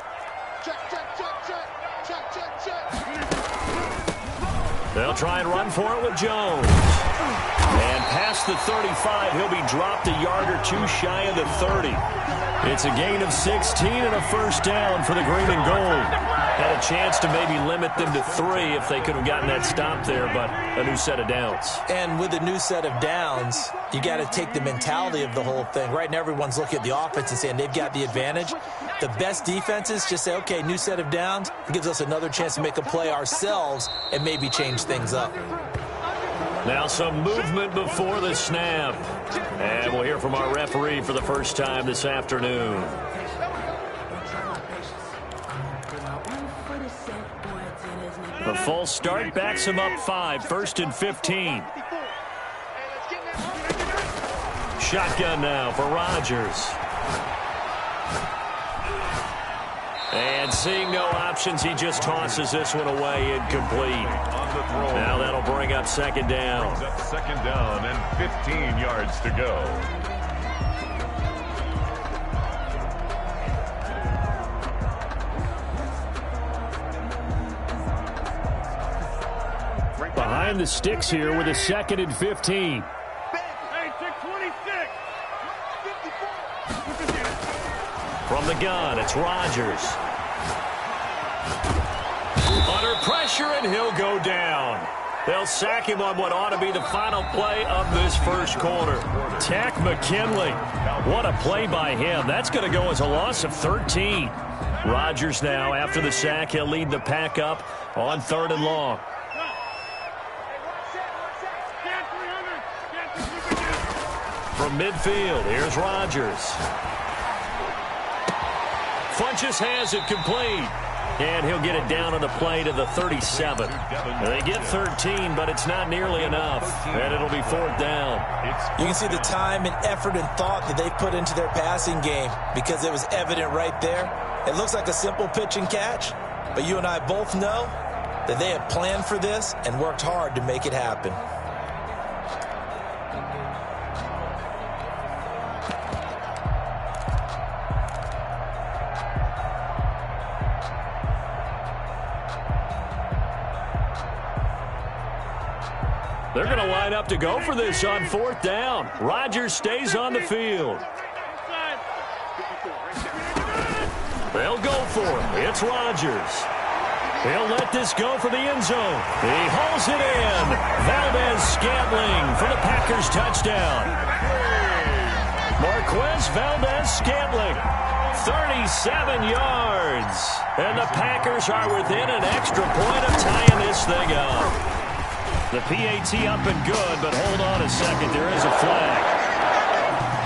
B: They'll try and run for it with Jones. And past the 35, he'll be dropped a yard or 2 shy of the 30. It's a gain of 16 and a first down for the green and gold. Had a chance to maybe limit them to 3 if they could have gotten that stop there, but a new set of downs.
C: And with a new set of downs, you got to take the mentality of the whole thing. Right now, everyone's looking at the offense and saying they've got the advantage. The best defenses just say, okay, new set of downs. It gives us another chance to make a play ourselves and maybe change things up.
B: Now some movement before the snap. And we'll hear from our referee for the first time this afternoon. The false start backs him up 5, 1st and 15. Shotgun now for Rodgers. And seeing no options, he just tosses this one away, incomplete. Now that'll bring up 2nd down.
D: Brings up 2nd down and 15 yards to go.
B: Behind the sticks here with a 2nd and 15. From the gun, it's Rodgers. Under pressure, and he'll go down. They'll sack him on what ought to be the final play of this first quarter. Tack McKinley. What a play by him. That's going to go as a loss of 13. Rodgers now, after the sack, he'll lead the pack up on 3rd and long. From midfield, here's Rodgers. Funchess has it complete. And he'll get it down on the play to the 37. They get 13, but it's not nearly enough. And it'll be 4th down.
C: You can see the time and effort and thought that they put into their passing game because it was evident right there. It looks like a simple pitch and catch, but you and I both know that they have planned for this and worked hard to make it happen.
B: They're going to line up to go for this on 4th down. Rodgers stays on the field. They'll go for it. It's Rodgers. He'll let this go for the end zone. He hauls it in. Valdez-Scantling for the Packers touchdown. Marquez Valdez-Scantling, 37 yards. And the Packers are within an extra point of tying this thing up. The PAT up and good, but hold on a second. There is a flag.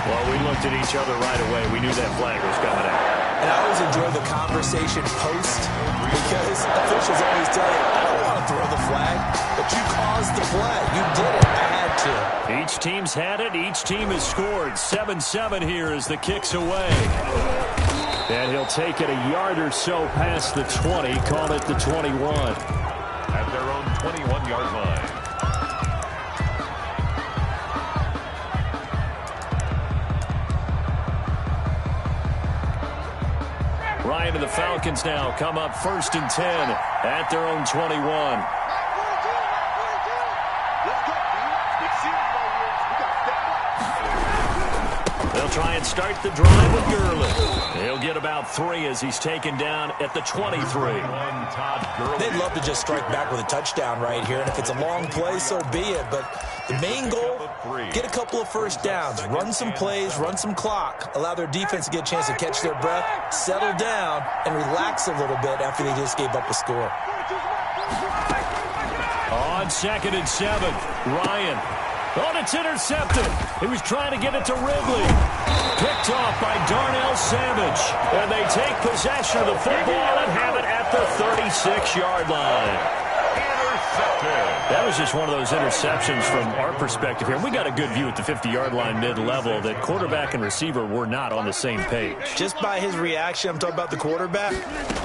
B: Well, we looked at each other right away. We knew that flag was coming out.
C: And I always enjoy the conversation post because officials always tell you, I don't want to throw the flag, but you caused the play. You did it. I had to.
B: Each team's had it. Each team has scored. 7-7 here as the kick's away. And he'll take it a yard or so past the 20. Call it the 21.
D: At their own 21-yard line.
B: Ryan and the Falcons now come up 1st and 10 at their own 21. They'll try and start the drive with Gurley. He'll get about 3 as he's taken down at the 23.
C: They'd love to just strike back with a touchdown right here, and if it's a long play, so be it. But the main goal, get a couple of first downs, run some plays, run some clock, allow their defense to get a chance to catch their breath, settle down, and relax a little bit after they just gave up a score.
B: On 2nd and 7, Ryan. Oh, it's intercepted. He was trying to get it to Ridley. Picked off by Darnell Savage. And they take possession of the football and have it at the 36-yard line. That was just one of those interceptions from our perspective here. We got a good view at the 50-yard line mid-level that quarterback and receiver were not on the same page.
C: Just by his reaction, I'm talking about the quarterback,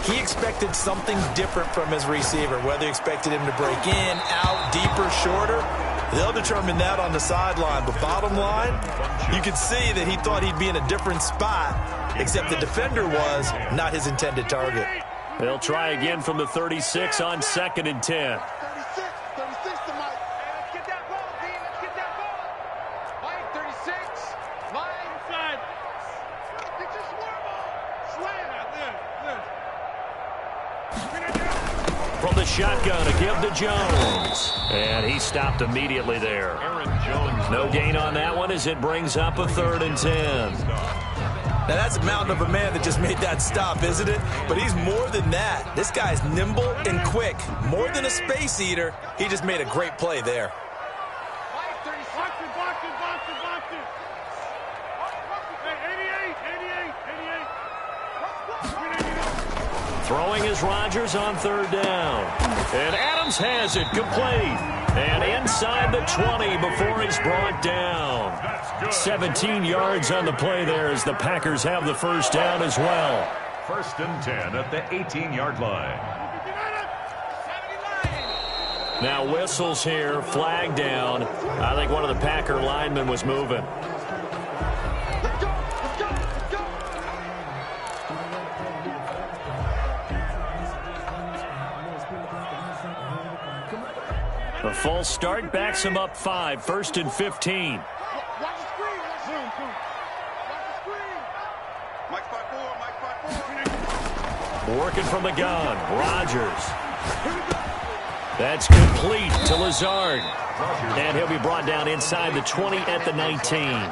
C: he expected something different from his receiver, whether he expected him to break in, out, deeper, shorter. They'll determine that on the sideline. But bottom line, you could see that he thought he'd be in a different spot, except the defender was not his intended target.
B: They'll try again from the 36 on 2nd and 10.
E: 36 to Mike. Let's get that ball, D. Let's get that ball. Mike, 36. Mike. Inside. Get your swarm ball. Slam.
B: From the shotgun, a give to Jones. And he stopped immediately there. No gain on that one as it brings up a 3rd and 10.
C: Now, that's a mountain of a man that just made that stop, isn't it? But he's more than that. This guy's nimble and quick. More than a space eater, he just made a great play there.
B: Throwing is Rodgers on 3rd down. And Adams has it complete. And inside the 20 before he's brought down. 17 yards on the play there as the Packers have the first down as well.
D: 1st and 10 at the 18-yard line.
B: Now whistles here, flag down. I think one of the Packer linemen was moving. A false start backs him up 5, 1st and 15. Working from the gun, Rodgers. That's complete to Lazard. And he'll be brought down inside the 20 at the 19.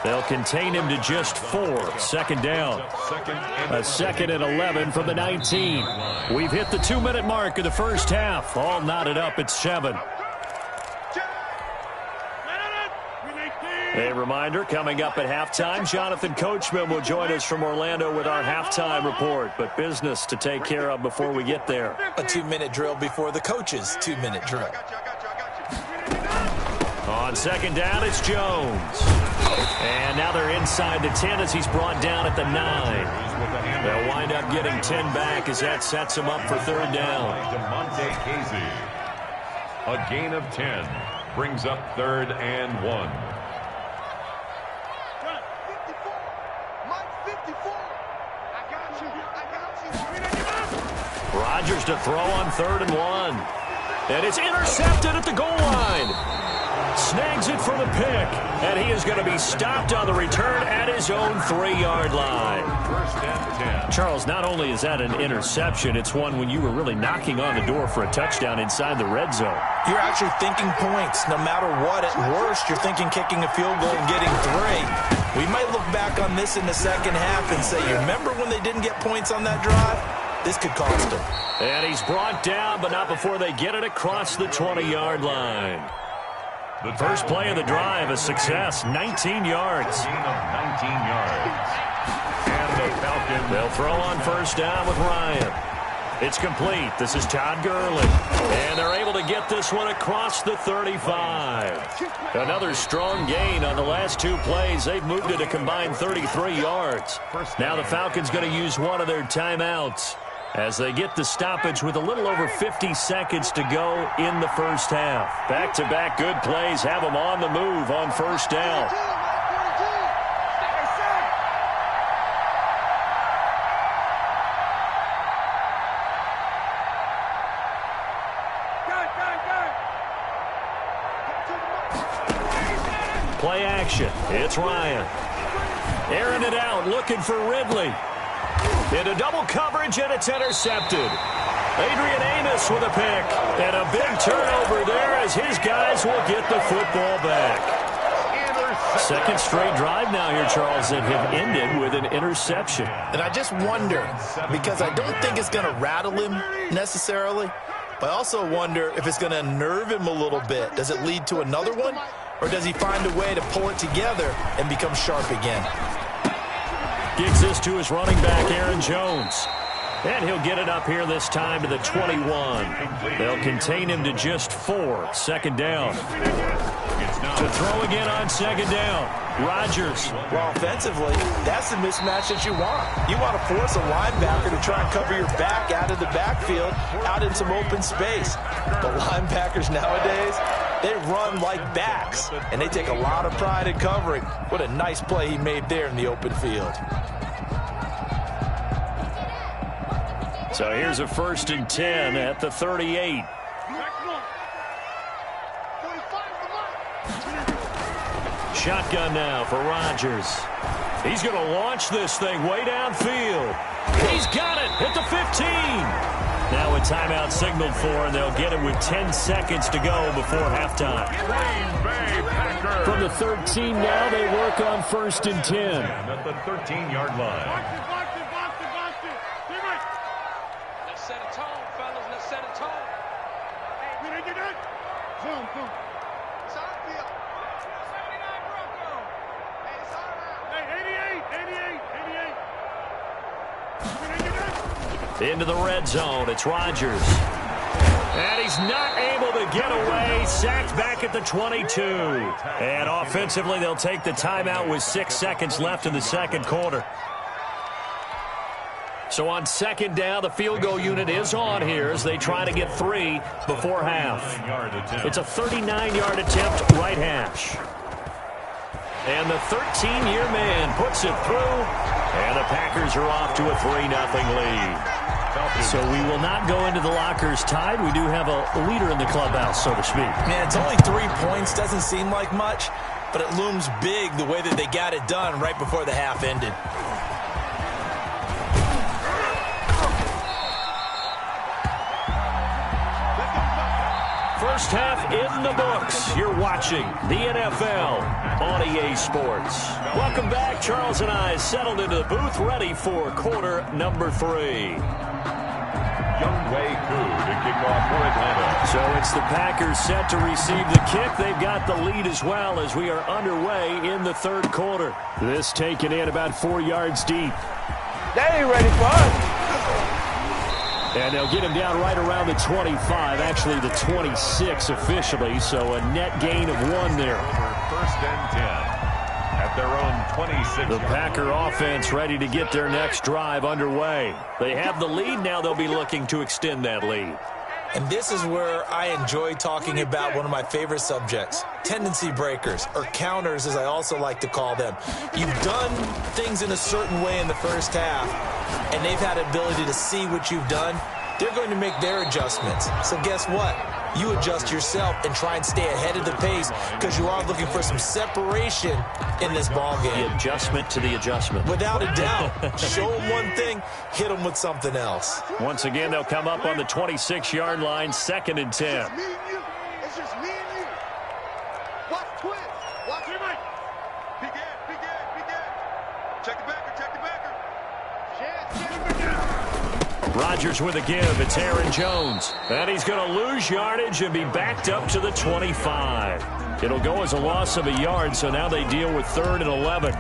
B: They'll contain him to just 4. 2nd down. A 2nd and 11 from the 19. We've hit the 2-minute mark of the first half. All knotted up at 7. A reminder, coming up at halftime, Jonathan Coachman will join us from Orlando with our halftime report. But business to take care of before we get there.
C: A 2-minute drill before the coach's 2-minute drill.
B: On 2nd down, it's Jones. And now they're inside the 10 as he's brought down at the 9. They'll wind up getting 10 back as that sets them up for third down.
D: DeMonte Casey. A gain of 10 brings up 3rd and 1.
B: Rodgers to throw on 3rd and 1. And it's intercepted at the goal line. Snags it for the pick. And he is going to be stopped on the return at his own 3-yard line.
D: 1st and 10.
B: Charles, not only is that an interception, it's one when you were really knocking on the door for a touchdown inside the red zone.
C: You're actually thinking points. No matter what, at worst, you're thinking kicking a field goal and getting 3. We might look back on this in the second half and say, you remember when they didn't get points on that drive? This could cost them.
B: And he's brought down, but not before they get it across the 20-yard line. The first play of the drive, a success, 19 yards.
D: Gain of 19 yards. And the Falcons.
B: They'll throw on 1st down with Ryan. It's complete. This is Todd Gurley. And they're able to get this one across the 35. Another strong gain on the last 2 plays. They've moved it a combined 33 yards. Now the Falcons going to use one of their timeouts as they get the stoppage with a little over 50 seconds to go in the first half. Back-to-back good plays have them on the move on 1st down. Play action. It's Ryan. Airing it out, looking for Ridley. Into double coverage, and it's intercepted. Adrian Amos with a pick. And a big turnover there as his guys will get the football back. Second straight drive now here, Charles, that have ended with an interception.
C: And I just wonder, because I don't think it's going to rattle him necessarily, but I also wonder if it's going to unnerve him a little bit. Does it lead to another one? Or does he find a way to pull it together and become sharp again?
B: Gives this to his running back, Aaron Jones. And he'll get it up here this time to the 21. They'll contain him to just 4. 2nd down. To throw again on 2nd down. Rodgers.
C: Well, offensively, that's the mismatch that you want. You want to force a linebacker to try and cover your back out of the backfield, out in some open space. But linebackers nowadays, they run like backs, and they take a lot of pride in covering. What a nice play he made there in the open field.
B: So here's a 1st and 10 at the 38. Shotgun now for Rodgers. He's going to launch this thing way downfield. He's got it at the 15. Now a timeout signaled for, and they'll get it with 10 seconds to go before halftime. From the 13 now, they work on 1st and 10.
D: At the 13-yard line.
E: Let's set a tone, fellas. Let's set a tone. Hey, we didn't get that? Boom. It's our field. 79 Bronco. Hey, it's all right. Hey, 88. We didn't get that?
B: Into the red zone, it's Rodgers. And he's not able to get away. Sacked back at the 22. And offensively, they'll take the timeout with 6 seconds left in the second quarter. So on 2nd down, the field goal unit is on here as they try to get 3 before half. It's a 39-yard attempt, right hash. And the 13-year man puts it through. And the Packers are off to a 3-0 lead. So we will not go into the lockers tied. We do have a leader in the clubhouse, so to speak.
C: Man, it's only 3 points. Doesn't seem like much, but it looms big the way that they got it done right before the half ended.
B: First half in the books. You're watching the NFL on EA Sports. Welcome back. Charles and I settled into the booth, ready for quarter number 3.
D: Younghoe Koo to kick off for Atlanta.
B: So it's the Packers set to receive the kick. They've got the lead as well as we are underway in the third quarter. This taken in about 4 yards deep.
E: They ain't ready for us.
B: And they'll get him down right around the 25, actually the 26 officially, so a net gain of 1 there.
D: First and 10 at at their own 26.
B: The Packer offense ready to get their next drive underway. They have the lead. Now they'll be looking to extend that lead.
C: And this is where I enjoy talking about one of my favorite subjects, tendency breakers, or counters as I also like to call them. You've done things in a certain way in the first half, and they've had the ability to see what you've done. They're going to make their adjustments. So guess what? You adjust yourself and try and stay ahead of the pace because you are looking for some separation in this ball game.
B: The adjustment to the adjustment.
C: Without a doubt. Show them one thing, hit them with something else.
B: Once again, they'll come up on the 26-yard line, 2nd and 10.
E: It's just me and you. It's just me and you. Watch twist. Watch him. Big Ed. Check the backer.
B: Rodgers with a give. It's Aaron Jones. And he's going to lose yardage and be backed up to the 25. It'll go as a loss of a yard, so now they deal with 3rd and 11.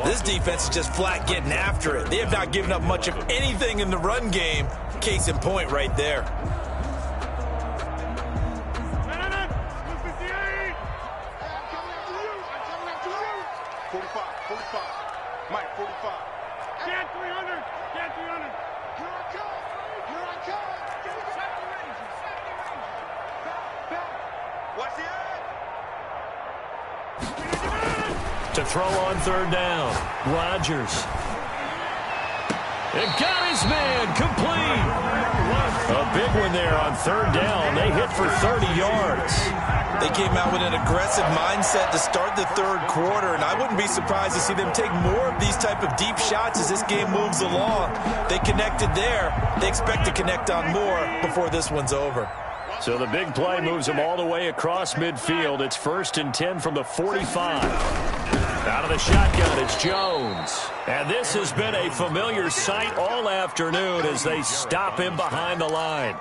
C: This defense is just flat getting after it. They have not given up much of anything in the run game. Case in point right there.
B: To throw on 3rd down. Rodgers. It got his man complete. A big one there on 3rd down. They hit for 30 yards.
C: They came out with an aggressive mindset to start the 3rd quarter, and I wouldn't be surprised to see them take more of these type of deep shots as this game moves along. They connected there. They expect to connect on more before this one's over.
B: So the big play moves them all the way across midfield. It's 1st and 10 from the 45. Out of the shotgun, it's Jones. And this has been a familiar sight all afternoon as they stop him behind the line.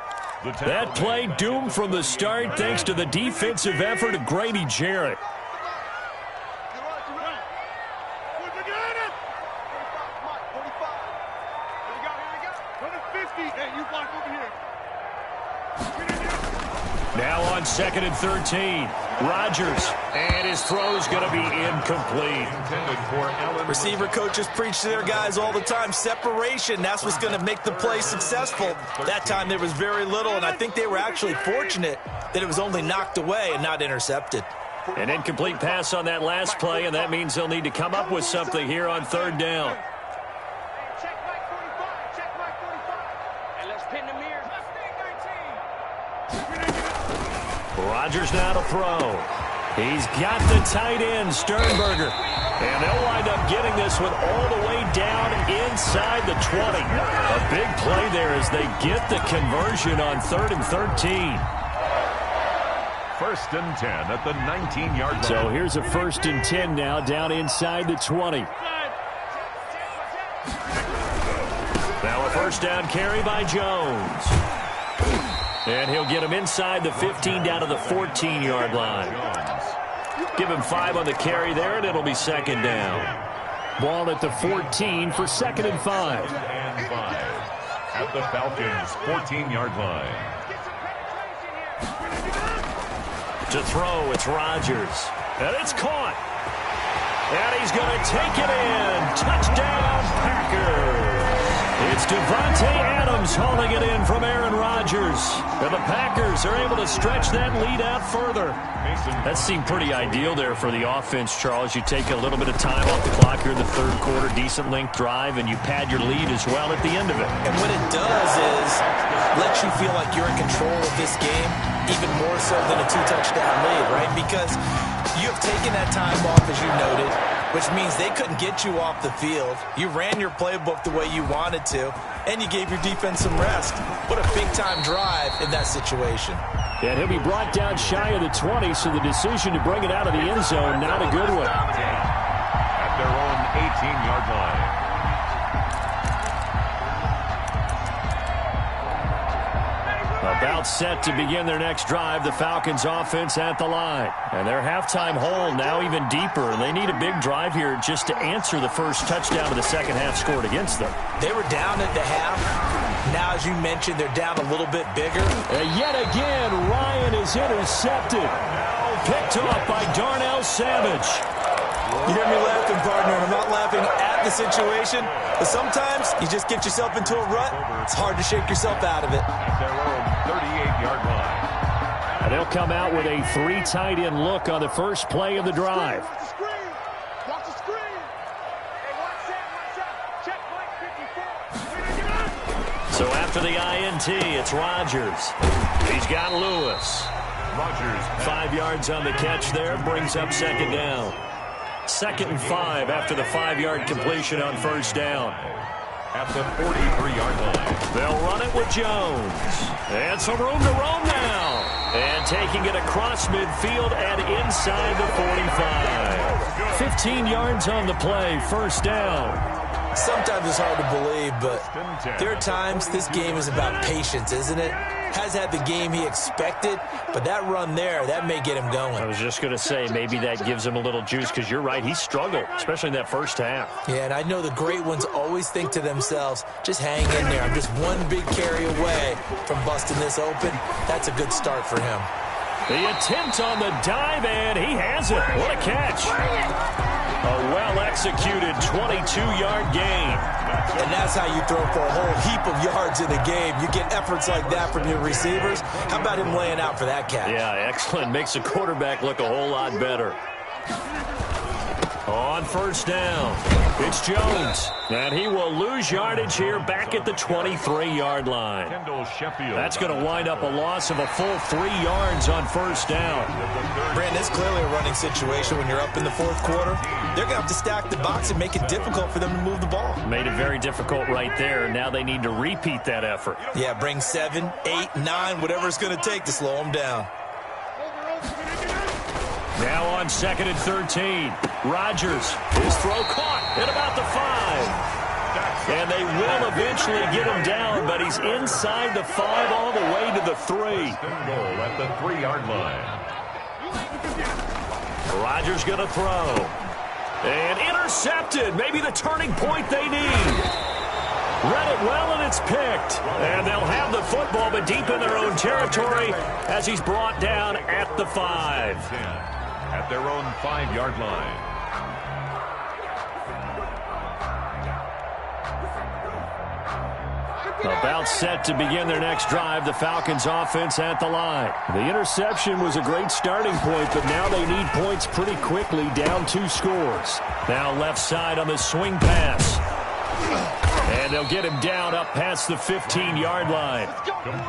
B: That play doomed from the start thanks to the defensive effort of Grady Jarrett. Now on 2nd and 13. Rodgers. And his throw's going to be incomplete.
C: Receiver coaches preach to their guys all the time. Separation, that's what's going to make the play successful. That time there was very little, and I think they were actually fortunate that it was only knocked away and not intercepted.
B: An incomplete pass on that last play, and that means they'll need to come up with something here on 3rd down. Rodgers now to throw. He's got the tight end, Sternberger. And they'll wind up getting this one all the way down inside the 20. A big play there as they get the conversion on 3rd and 13.
D: 1st and 10 at the 19-yard line.
B: So here's a 1st and 10 now down inside the 20. Now a 1st down carry by Jones. And he'll get him inside the 15 down to the 14-yard line. Give him 5 on the carry there, and it'll be 2nd down. Ball at the 14 for 2nd and 5.
D: And 5 at the Falcons' 14-yard line.
B: To throw, it's Rodgers. And it's caught. And he's going to take it in. Touchdown, Packers. It's Devontae Adams hauling it in from Aaron Rodgers. And the Packers are able to stretch that lead out further. That seemed pretty ideal there for the offense, Charles. You take a little bit of time off the clock here in the 3rd quarter, decent length drive, and you pad your lead as well at the end of it.
C: And what it does is let you feel like you're in control of this game, even more so than a 2-touchdown lead, right? Because you have taken that time off, as you noted, which means they couldn't get you off the field. You ran your playbook the way you wanted to, and you gave your defense some rest. What a big-time drive in that situation.
B: And he'll be brought down shy of the 20, so the decision to bring it out of the end zone, not a good one.
D: At their own 18-yard line.
B: About set to begin their next drive, the Falcons offense at the line. And their halftime hole now even deeper. They need a big drive here just to answer the first touchdown of the second half scored against them.
C: They were down at the half. Now, as you mentioned, they're down a little bit bigger.
B: And yet again, Ryan is intercepted. Picked off by Darnell Savage.
C: You hear me laughing, partner, and I'm not laughing at the situation, but sometimes you just get yourself into a rut. It's hard to shake yourself out of it.
D: At their own 38-yard line.
B: And they'll come out with a 3 tight end look on the first play of the drive.
E: Watch the screen. Watch the screen. Hey, watch out. Check Mike 54.
B: So after the INT, it's Rodgers. He's got Lewis.
D: Rodgers.
B: 5 yards on the catch there, brings up second down. 2nd and 5 after the 5-yard completion on first down.
D: At the 43-yard line.
B: They'll run it with Jones. And some room to roam now. And taking it across midfield and inside the 45. 15 yards on the play, first down.
C: Sometimes it's hard to believe, but there are times this game is about patience, isn't it? Has had the game he expected, but that run there, that may get him going.
B: I was just going to say, maybe that gives him a little juice, because you're right, he struggled, especially in that first half.
C: Yeah, and I know the great ones always think to themselves, just hang in there. I'm just one big carry away from busting this open. That's a good start for him.
B: The attempt on the dive, and he has it. What a catch. A well-executed 22-yard gain.
C: And that's how you throw for a whole heap of yards in the game. You get efforts like that from your receivers. How about him laying out for that catch?
B: Yeah, excellent. Makes the quarterback look a whole lot better. On first down, it's Jones. And he will lose yardage here back at the 23-yard line. That's going to wind up a loss of a full 3 yards on first down.
C: Brandon, it's clearly a running situation when you're up in the fourth quarter. They're going to have to stack the box and make it difficult for them to move the ball.
B: Made it very difficult right there. Now they need to repeat that effort.
C: Yeah, bring 7, 8, 9, whatever it's going to take to slow them down.
B: Now on 2nd and 13. Rodgers, his throw caught at about the 5. And they will eventually get him down, but he's inside the 5 all the way to the 3.
D: Goal at the 3-yard line.
B: Rodgers going to throw. And intercepted. Maybe the turning point they need. Read it well, and it's picked. And they'll have the football, but deep in their own territory as he's brought down at the 5.
D: At their own 5-yard line.
B: About set to begin their next drive, the Falcons offense at the line. The interception was a great starting point, but now they need points pretty quickly, down 2 scores. Now left side on the swing pass. And they'll get him down up past the 15-yard line.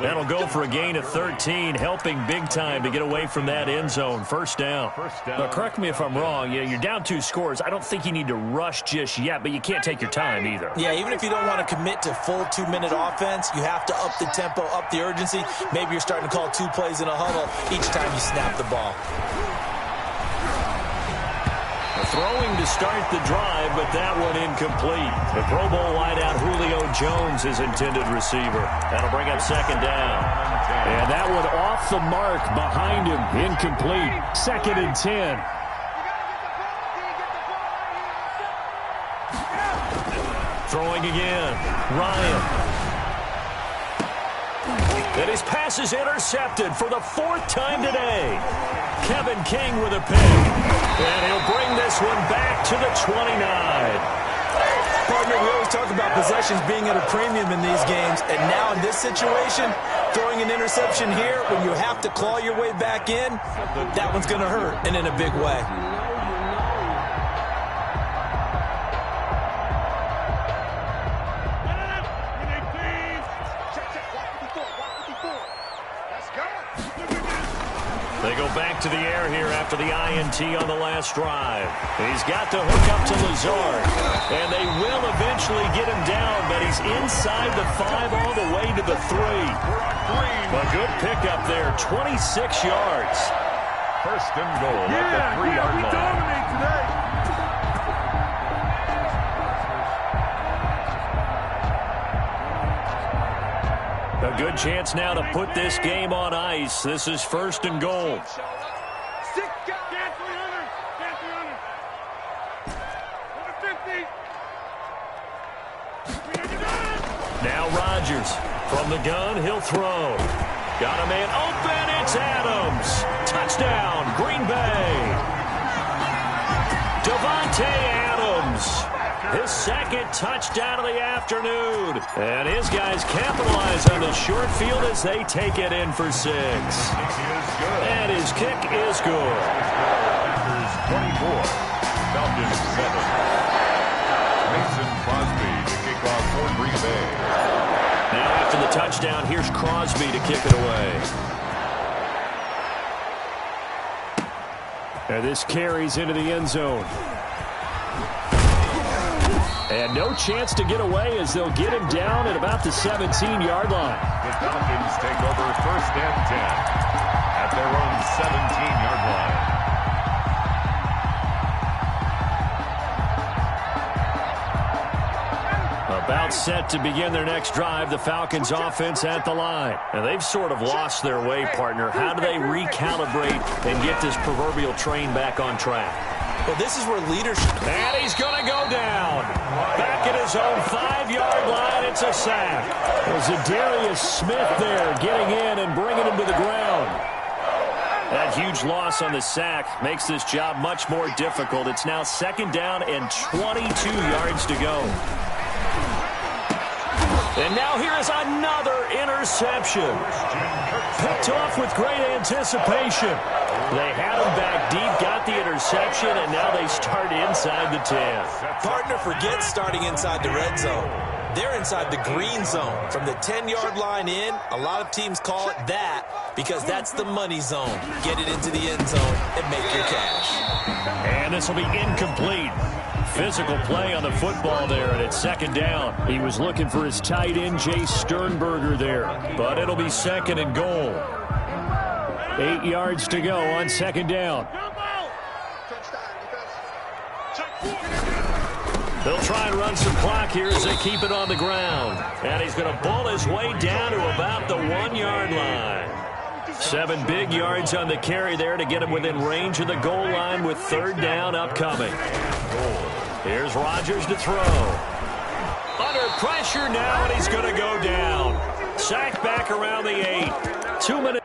B: That'll go for a gain of 13, helping big time to get away from that end zone. First down. Now, correct me if I'm wrong. Yeah, you're down 2 scores. I don't think you need to rush just yet, but you can't take your time either.
C: Yeah, even if you don't want to commit to full 2-minute offense, you have to up the tempo, up the urgency. Maybe you're starting to call 2 plays in a huddle each time you snap the ball.
B: Throwing to start the drive, but that one incomplete. The Pro Bowl wideout Julio Jones is intended receiver. That'll bring up second down. And that one off the mark behind him, incomplete. 2nd and 10. Throwing again, Ryan. And his pass is intercepted for the 4th time today. Kevin King with a pick. And he'll bring this one back to the 29.
C: Partner, we always talk about possessions being at a premium in these games. And now in this situation, throwing an interception here when you have to claw your way back in, that one's going to hurt, and in a big way.
B: They go back to the air here after the INT on the last drive. He's got to hook up to Lazard. And they will eventually get him down, but he's inside the 5 all the way to the 3. A good pickup there, 26 yards.
D: First and goal at the 3-yard line.
E: Dominate today.
B: A good chance now to put this game on ice. This is first and goal. Now Rodgers from the gun, he'll throw. Got a man open, it's Adams. Touchdown, Green Bay. Davante Adams, his second touchdown of the afternoon. And his guys capitalize on the short field as they take it in for 6. And his kick is good.
D: Packers 24, Falcons 7. Mason Crosby to kick off for Green Bay.
B: Now after the touchdown, here's Crosby to kick it away. And this carries into the end zone. And no chance to get away as they'll get him down at about the 17-yard line.
D: The Falcons take over 1st and 10 at their own 17-yard line.
B: About set to begin their next drive, the Falcons offense at the line. And they've sort of lost their way, partner. How do they recalibrate and get this proverbial train back on track?
C: Well, this is where leadership...
B: And he's going to go down. Back at his own 5-yard line, it's a sack. There's a Darius Smith there getting in and bringing him to the ground. That huge loss on the sack makes this job much more difficult. It's now 2nd down and 22 yards to go. And now here is another interception. Picked off with great anticipation. They had him back deep, got the interception, and now they start inside the 10.
C: Partner, forget starting inside the red zone. They're inside the green zone. From the 10-yard line in, a lot of teams call it that because that's the money zone. Get it into the end zone and make your cash.
B: And this will be incomplete. Physical play on the football there, and it's 2nd down. He was looking for his tight end, Jay Sternberger there, but it'll be 2nd and goal. 8 yards to go on 2nd down. They'll try and run some clock here as they keep it on the ground. And he's going to ball his way down to about the 1-yard line. 7 big yards on the carry there to get him within range of the goal line with 3rd down upcoming. Here's Rodgers to throw. Under pressure now, and he's going to go down. Sacked back around the 8. 2 minutes.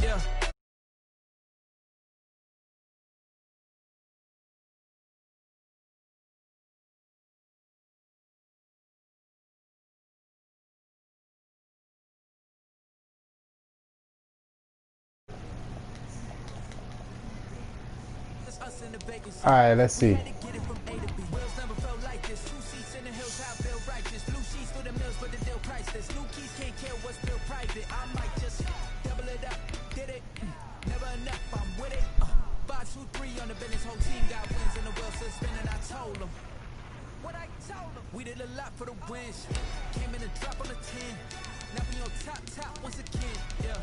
F: Yeah.
G: All right, let's see.
F: We did a lot for the wins. Came in and dropped on the 10. Now we on top once again. Yeah.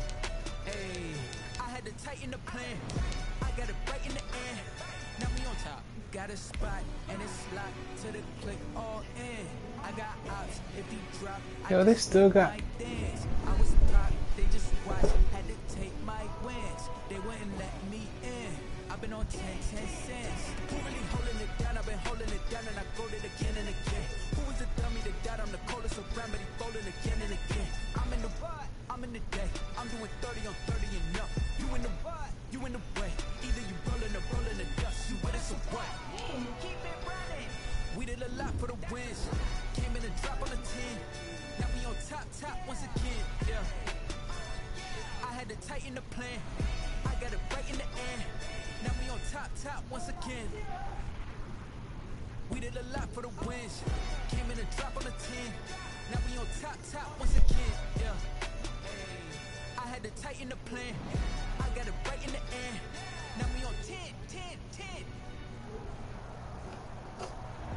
F: Hey, I had to tighten the plan. I got it right in the end. Now we on top. Got a spot and it's locked to the click all in. I got outs if he drop.
G: Yo, they still got.
F: I was blocked, they just watched. Had to take my wins. They wouldn't let me in. I've been on 10 cents. Who really holding it down? I've been holding it down and I go it again and again. Who was the dummy that died? I'm the coldest around, but he folding again and again. I'm in the ride, I'm in the day. I'm doing 30 on 30 and up. You in the ride, you in the way. Either you rolling or rolling the dust. You with us or what? Keep it running. We did a lot for the wins. Came in and dropped on the 10. Now we on top once again. Yeah. I had to tighten the plan. I got it right in the end. Now we on top once again. We did a lot for the wins. Came in and dropped on the 10. Now we on top once again. Yeah. Hey, I had to tighten the plan. I got it right in the end. Now we on 10.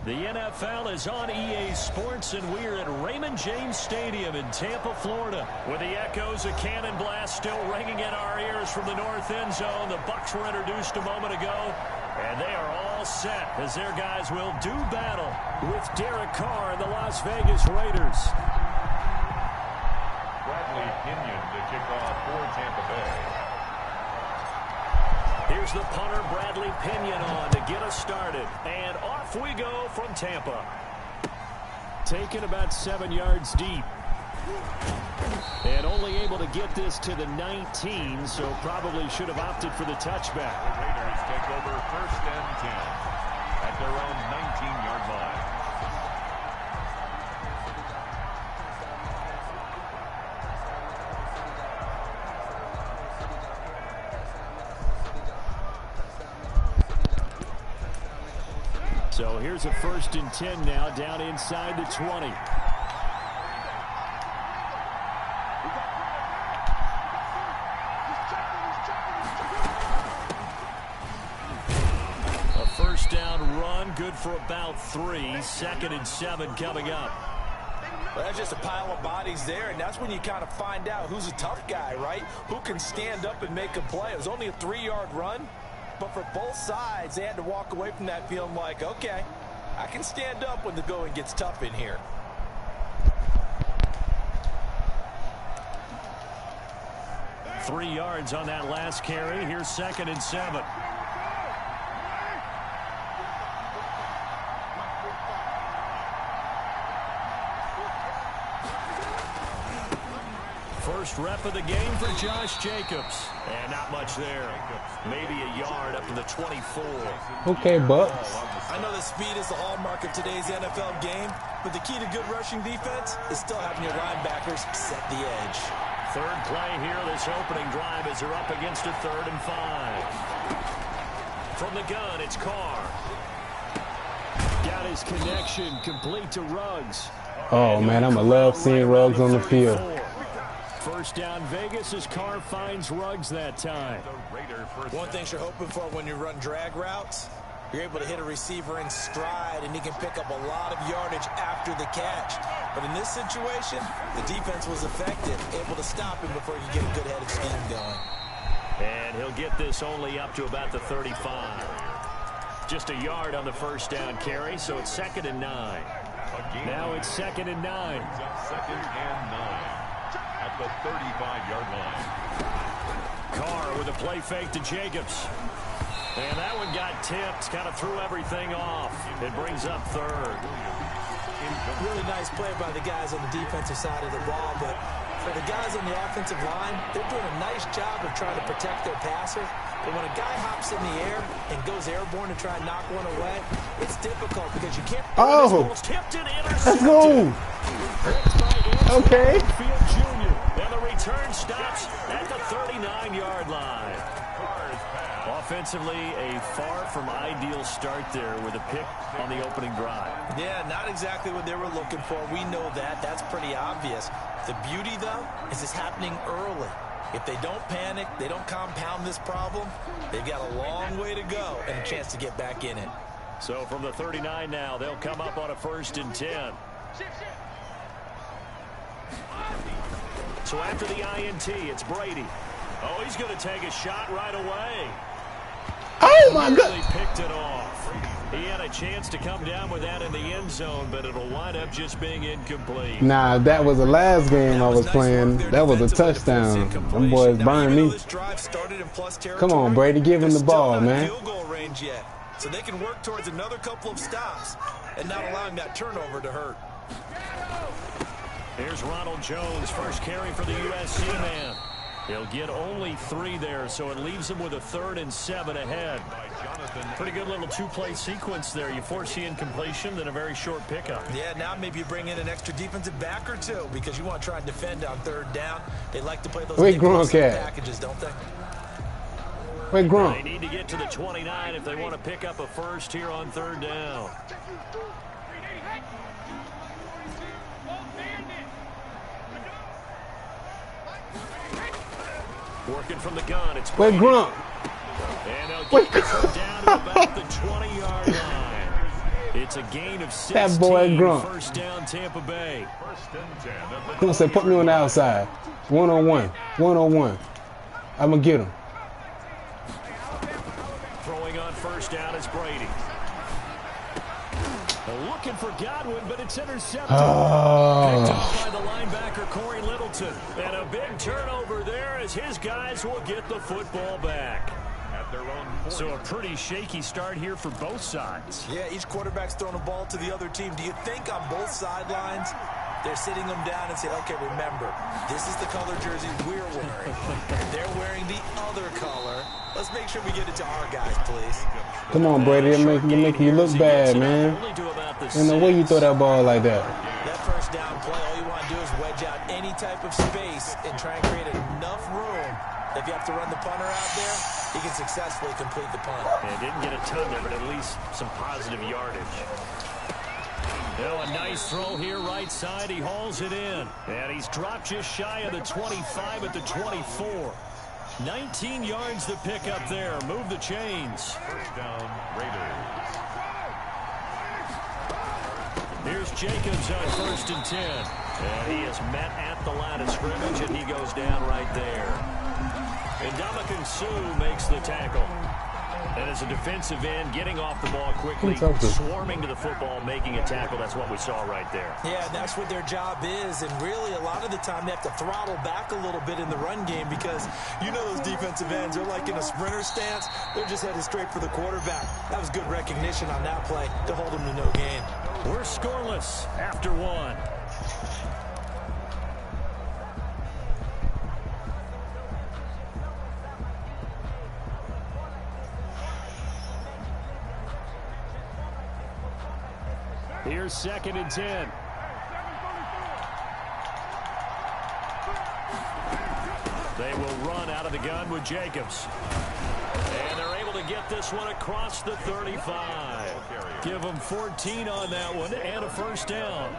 B: The NFL is on EA Sports, and we're at Raymond James Stadium in Tampa, Florida, with the echoes of cannon blast still ringing in our ears from the north end zone. The Bucs were introduced a moment ago, and they are all set as their guys will do battle with Derek Carr and the Las Vegas Raiders.
D: Bradley Pinion to kick off for Tampa Bay.
B: Here's the punter, Bradley Pinion, on to get us started. And off we go from Tampa. Taken about 7 yards deep. And only able to get this to the 19, so probably should have opted for the touchback.
D: The Raiders take over 1st and 10 at their own 19-yard line.
B: So here's a 1st and 10 now, down inside the 20. A 1st down run, good for about 3. 2nd and 7 coming up.
C: Well, that's just a pile of bodies there, and that's when you kind of find out who's a tough guy, right? Who can stand up and make a play. It was only a 3-yard run. But for both sides, they had to walk away from that feeling like, okay, I can stand up when the going gets tough in here.
B: Three yards on that last carry. Here's 2nd and 7. First rep of the game for Josh Jacobs. And not much there. Maybe a yard up to the 24.
G: Okay, Bucks.
C: I know the speed is the hallmark of today's NFL game, but the key to good rushing defense is still having your linebackers set the edge.
B: Third play here, this opening drive as they're up against a 3rd and 5. From the gun, it's Carr. Got his connection complete to Ruggs.
G: Oh, man, I'm going to love seeing Ruggs on the field.
B: 1st down Vegas as Carr finds Ruggs that time.
C: One thing you're hoping for when you run drag routes, you're able to hit a receiver in stride and he can pick up a lot of yardage after the catch. But in this situation, the defense was effective, able to stop him before he could get a good head of steam going.
B: And he'll get this only up to about the 35. Just a yard on the 1st down carry, so it's 2nd and 9. Now it's 2nd and 9.
D: 2nd and 9 at the 35-yard line.
B: Carr with a play fake to Jacobs. And that one got tipped, kind of threw everything off. It brings up 3rd.
C: Really nice play by the guys on the defensive side of the ball, but for the guys on the offensive line, they're doing a nice job of trying to protect their passer. But when a guy hops in the air and goes airborne to try and knock one away, it's difficult because you can't.
G: Oh, let's go. Okay.
B: And the return stops at the 39-yard line. Offensively, a far from ideal start there with a pick on the opening drive.
C: Yeah, not exactly what they were looking for. We know that. That's pretty obvious. The beauty, though, is it's happening early. If they don't panic, they don't compound this problem, they've got a long way to go and a chance to get back in it.
B: So from the 39 now, they'll come up on a 1st and 10. So after the INT, it's Brady. Oh, he's going to take a shot right away.
G: Oh, my God.
B: Really picked it off. He had a chance to come down with that in the end zone, but it'll wind up just being incomplete.
G: Nah, that was the last game I was playing. That was a touchdown. Them boys burned me. Come on, Brady, give him the ball, man.
C: So they can work towards another couple of stops and not allowing that turnover to hurt.
B: Here's Ronald Jones, first carry for the USC man. He'll get only 3 there, so it leaves him with a 3rd and 7 ahead. Pretty good little 2-play sequence there. You force the incompletion, then a very short pickup.
C: Yeah, now maybe you bring in an extra defensive back or 2 because you want to try and defend on 3rd down. They like to play those packages, don't they?
G: Wait, Gronk.
B: They need to get to the 29 if they want to pick up a first here on 3rd down. Working from the gun, it's
G: Wait, Gronk.
B: And they'll get this down to about the 20-yard line. It's a gain of 16.
G: That boy Grunt.
B: First down, Tampa Bay.
G: Come on, say, put me on the outside. One-on-one. One-on-one. I'm going to get him.
B: Throwing on first down is Brady. Looking for Godwin, but it's intercepted. Picked up by the linebacker, Corey Littleton. And a big turnover there as his guys will get the football back. So a pretty shaky start here for both sides.
C: Yeah, each quarterback's throwing a ball to the other team. Do you think on both sidelines they're sitting them down and say, okay, remember, this is the color jersey we're wearing. They're wearing the other color. Let's make sure we get it to our guys, please.
G: Come on, Brady. They're making you look bad, man. Ain't no way you throw that ball like that.
C: That first down play, all you want to do is wedge out any type of space and try and create enough room. If you have to run the punter out there, he can successfully complete the punt.
B: Yeah, didn't get a ton there, but at least some positive yardage. A nice throw here, right side. He hauls it in. And he's dropped just shy of the 25 at the 24. 19 yards to pick up there. Move the chains.
D: First down, Raiders.
B: Here's Jacobs on 1st and 10. And he is met at the line of scrimmage, and he goes down right there. And Ndamukong Suh makes the tackle. And as a defensive end, getting off the ball quickly, swarming to the football, making a tackle. That's what we saw right there.
C: Yeah, that's what their job is. And really, a lot of the time, they have to throttle back a little bit in the run game because you know those defensive ends, they're like in a sprinter stance. They're just headed straight for the quarterback. That was good recognition on that play to hold them to no gain.
B: We're scoreless after one. Here's 2nd and 10. They will run out of the gun with Jacobs. And they're able to get this one across the 35. Give them 14 on that one and a first down.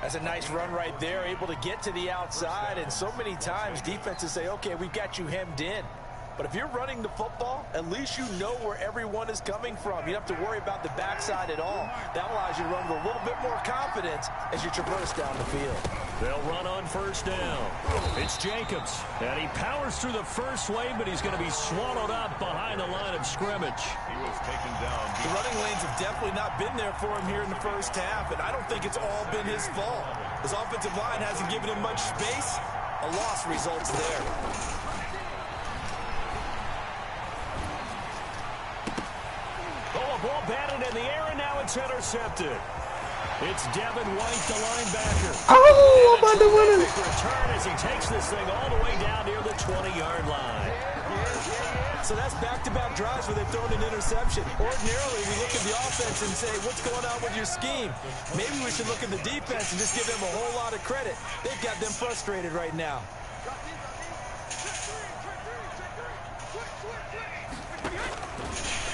C: That's a nice run right there, able to get to the outside. And so many times defenses say, okay, we've got you hemmed in. But if you're running the football, at least you know where everyone is coming from. You don't have to worry about the backside at all. That allows you to run with a little bit more confidence as you traverse down the field.
B: They'll run on first down. It's Jacobs. And he powers through the first wave, but he's going to be swallowed up behind the line of scrimmage.
D: He was taken down.
C: The running lanes have definitely not been there for him here in the first half, and I don't think it's all been his fault. His offensive line hasn't given him much space. A loss results there.
B: Ball batted in the air, and now it's intercepted. It's Devin White, the linebacker.
G: Oh, I'm about to win it.
B: Return as he takes this thing all the way down near the 20-yard line.
C: So that's back-to-back drives where they've thrown an interception. Ordinarily, we look at the offense and say, what's going on with your scheme? Maybe we should look at the defense and just give them a whole lot of credit. They've got them frustrated right now.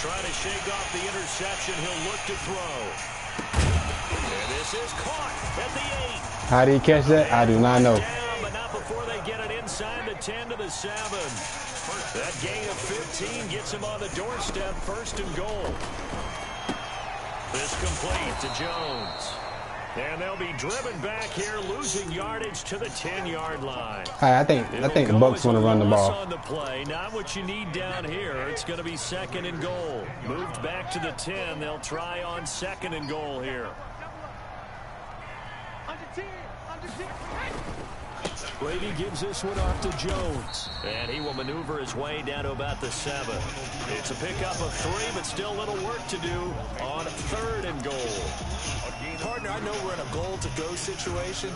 B: Trying to shake off the interception. He'll look to throw. And this is caught at the 8.
G: How did he catch that? I do not know.
B: Down, but not before they get it inside the 10 to the 7. That gain of 15 gets him on the doorstep. 1st and goal. This complete to Jones. And they'll be driven back here, losing yardage to the 10-yard line.
G: I think the Bucks want to run the ball.
B: On the play, not what you need down here. It's going to be 2nd and goal. Moved back to the 10. They'll try on 2nd and goal here. Brady gives this one off to Jones. And he will maneuver his way down to about the 7. It's a pickup of 3, but still a little work to do on 3rd and goal.
C: Partner, I know we're in a goal-to-go situation,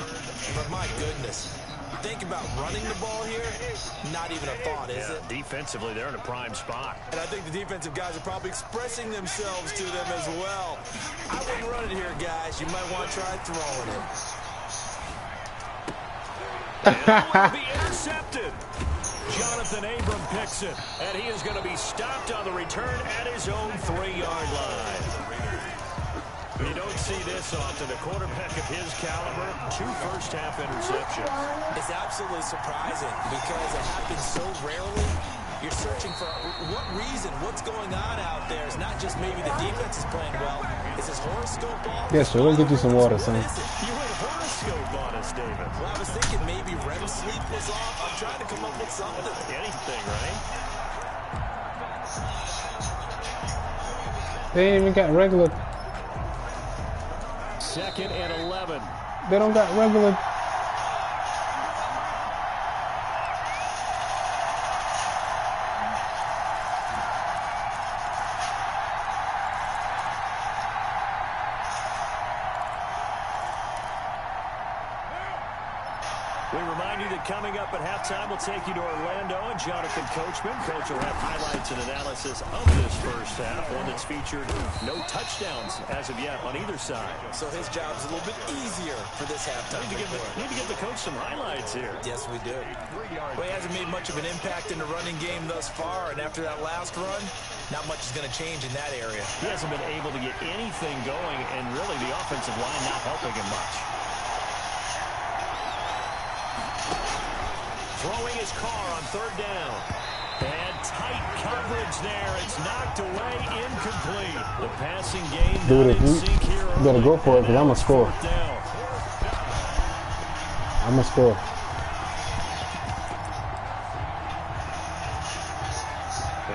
C: but my goodness. Think about running the ball here, not even a thought, is it?
B: Defensively, they're in a prime spot.
C: And I think the defensive guys are probably expressing themselves to them as well. I wouldn't run it here, guys. You might want to try throwing it.
B: And will be intercepted. Jonathan Abram picks it, and he is going to be stopped on the return at his own 3-yard line. You don't see this often. A quarterback of his caliber, 2 first-half interceptions.
C: It's absolutely surprising because it happens so rarely. You're searching for what reason, what's going on out there. It's not just maybe the defense is playing well. Is this horoscope off?
G: Yes, sir. We'll get you some water, son.
B: You went horoscope on us, David.
C: Well, I was thinking maybe REM sleep was off. I'm trying to come up with something.
B: Anything, right?
G: They ain't even got regular.
B: 2nd and 11.
G: They don't got regular.
B: We remind you that coming up at halftime, we'll take you to Orlando and Jonathan Coachman. Coach will have highlights and analysis of this first half, one that's featured no touchdowns as of yet on either side.
C: So his job's a little bit easier for this halftime.
B: Need to give the coach some highlights here.
C: Yes, we do. Well, he hasn't made much of an impact in the running game thus far, and after that last run, not much is going to change in that area.
B: He hasn't been able to get anything going, and really the offensive line not helping him much. Throwing his car on 3rd down. And tight coverage there. It's knocked away, incomplete. The passing game
G: Dude, if
B: you
G: better go for it, because I'm going to score. I'm going to score.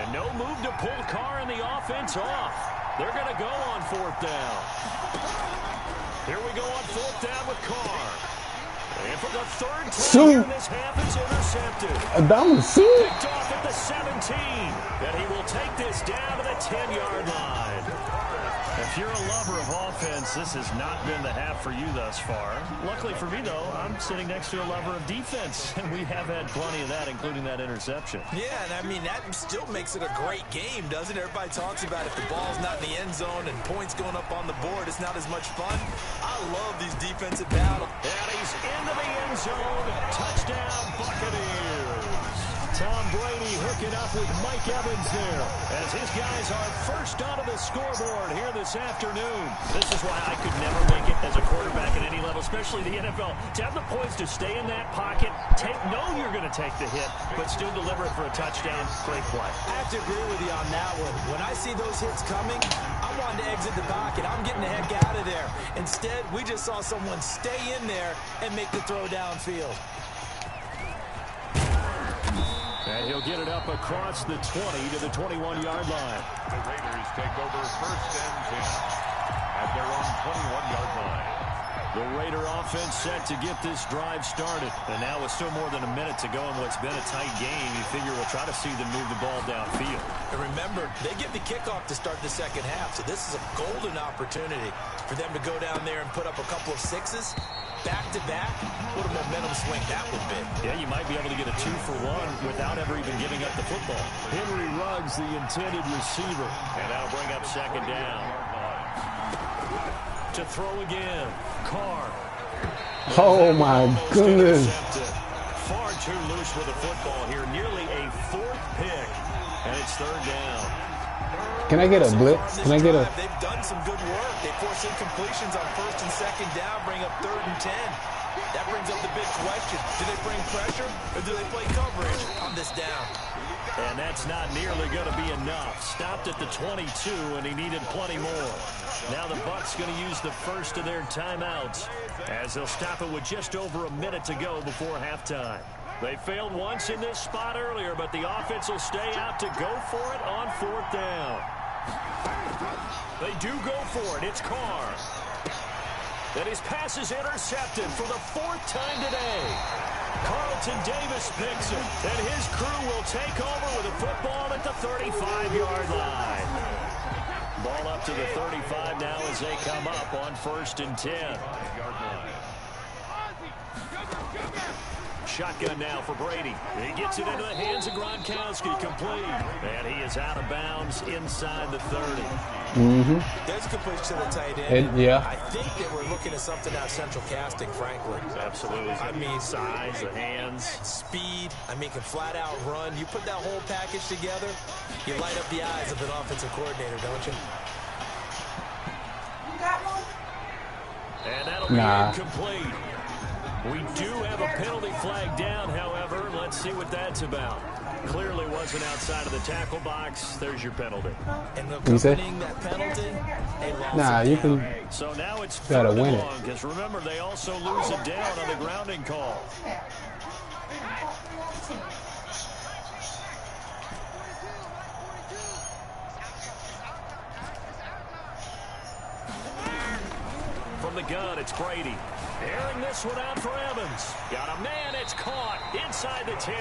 B: And no move to pull Carr and the offense off. They're going to go on 4th down. Here we go on 4th down with Carr. And for the 3rd time in this half, it's intercepted. Picked off at the 17. And he will take this down to the 10-yard line. If you're a lover of offense, this has not been the half for you thus far. Luckily for me, though, I'm sitting next to a lover of defense, and we have had plenty of that, including that interception.
C: Yeah, and I mean, that still makes it a great game, doesn't it? Everybody talks about if the ball's not in the end zone and points going up on the board, it's not as much fun. I love these defensive battles.
B: And he's into the end zone. Touchdown, Buccaneers. Tom Brady hooking up with Mike Evans there as his guys are first onto the scoreboard here this afternoon. This is why I could never make it as a quarterback at any level, especially the NFL. To have the points to stay in that pocket, know you're going to take the hit, but still deliver it for a touchdown. Great play.
C: I have to agree with you on that one. When I see those hits coming, I'm wanting to exit the pocket. I'm getting the heck out of there. Instead, we just saw someone stay in there and make the throw downfield.
B: And he'll get it up across the 20 to the 21-yard line.
D: The Raiders take over 1st and 10 at their own 21-yard line.
B: The Raider offense set to get this drive started. And now with still more than a minute to go in what's been a tight game, you figure we'll try to see them move the ball downfield.
C: And remember, they get the kickoff to start the 2nd half, so this is a golden opportunity for them to go down there and put up a couple of 6s. Back-to-back, what a momentum swing that would be.
B: Yeah, you might be able to get a 2-for-1 without ever even giving up the football. Henry Ruggs, the intended receiver. And that'll bring up 2nd down. To throw again. Carr.
G: Oh, my goodness.
B: Far too loose with the football here. Nearly a 4th pick. And it's 3rd down.
G: Can I get a blitz? Can I get a...
C: They've done some good work. They force incompletions on 1st and 2nd down, bring up 3rd and 10. That brings up the big question. Do they bring pressure or do they play coverage on this down?
B: And that's not nearly going to be enough. Stopped at the 22, and he needed plenty more. Now the Bucs going to use the first of their timeouts as they'll stop it with just over a minute to go before halftime. They failed once in this spot earlier, but the offense will stay out to go for it on 4th down. They do go for it. It's Carr. And his pass is intercepted for the 4th time today. Carlton Davis picks it, and his crew will take over with a football at the 35-yard line. Ball up to the 35 now as they come up on 1st and 10. Shotgun now for Brady. He gets it into the hands of Gronkowski, complete. And he is out of bounds inside the 30.
C: There's a completion to the tight end.
G: Yeah.
C: I think that we're looking at something out of central casting, frankly.
B: Absolutely. I mean, size, the hands.
C: Speed. I mean, can flat out run. You put that whole package together, you light up the eyes of an offensive coordinator, don't you?
A: You got one?
B: And that'll be incomplete. We do have a penalty flag down, however. Let's see what that's about. Clearly wasn't outside of the tackle box. There's your penalty.
C: And accompanying that penalty, a loss
G: Nah,
C: of
G: you
C: down.
G: can.
B: So now it's
G: Gotta
B: third and
G: win it.
B: long, because remember, they also lose it down on the grounding call. From the gun, it's Brady. Airing this one out for Evans. Got a man, it's caught inside the 10.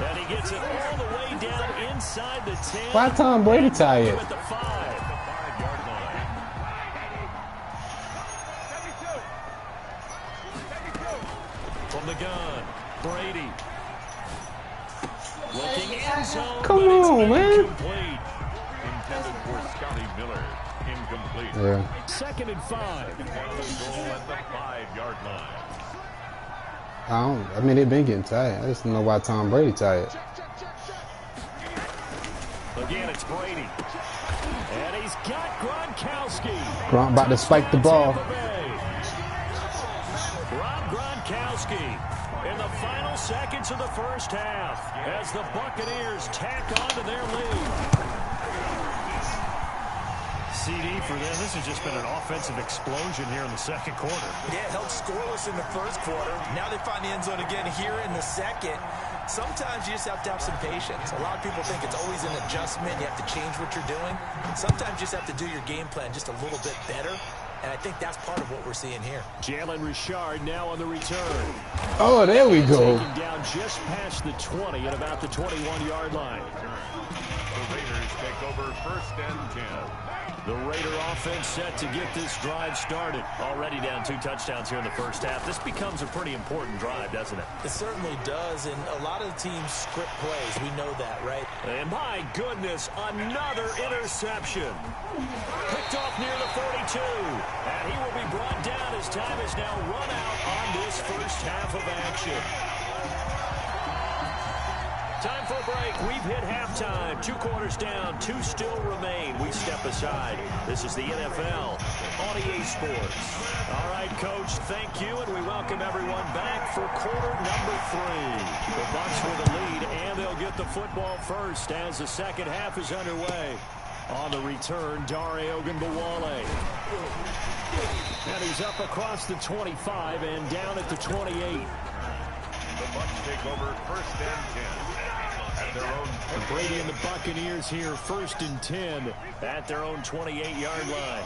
B: And he gets it all the way down inside the 10.
G: Why Tom Brady tie it?
B: At the 5. From the gun, Brady. Looking end zone.
G: Come on, man.
B: Incomplete.
D: Intended for Scotty Miller. Incomplete.
G: Yeah.
B: 2nd and 5.
D: Goal at the 5-yard line.
G: I mean, they've been getting tired. I just don't know why Tom Brady tired.
B: Again, it's Brady. And he's got Gronkowski.
G: Gronk about to spike the ball.
B: Rob Gronkowski in the final seconds of the first half as the Buccaneers tack on to their lead. CD for them. This has just been an offensive explosion here in the second quarter.
C: Yeah, held scoreless in the first quarter. Now they find the end zone again here in the second. Sometimes you just have to have some patience. A lot of people think it's always an adjustment. You have to change what you're doing. Sometimes you just have to do your game plan just a little bit better. And I think that's part of what we're seeing here.
B: Jalen Richard now on the return.
G: Oh, there we go.
B: Taken down just past the 20 at about the 21-yard line.
D: The Raiders take over 1st and 10.
B: The Raider offense set to get this drive started. Already down 2 touchdowns here in the first half. This becomes a pretty important drive, doesn't it?
C: It certainly does, and a lot of the teams script plays. We know that, right?
B: And my goodness, another interception. Picked off near the 42. And he will be brought down as time is now run out on this first half of action. Time for a break. We've hit halftime. 2 quarters down. 2 still remain. We step aside. This is the NFL on EA Sports. All right, Coach, thank you, and we welcome everyone back for quarter number 3. The Bucs with a lead, and they'll get the football first as the second half is underway. On the return, Dare Ogunbowale. And he's up across the 25 and down at the 28.
D: The Bucs take over 1st and 10. At their own
B: Brady and the Buccaneers here, 1st and 10 at their own 28-yard line.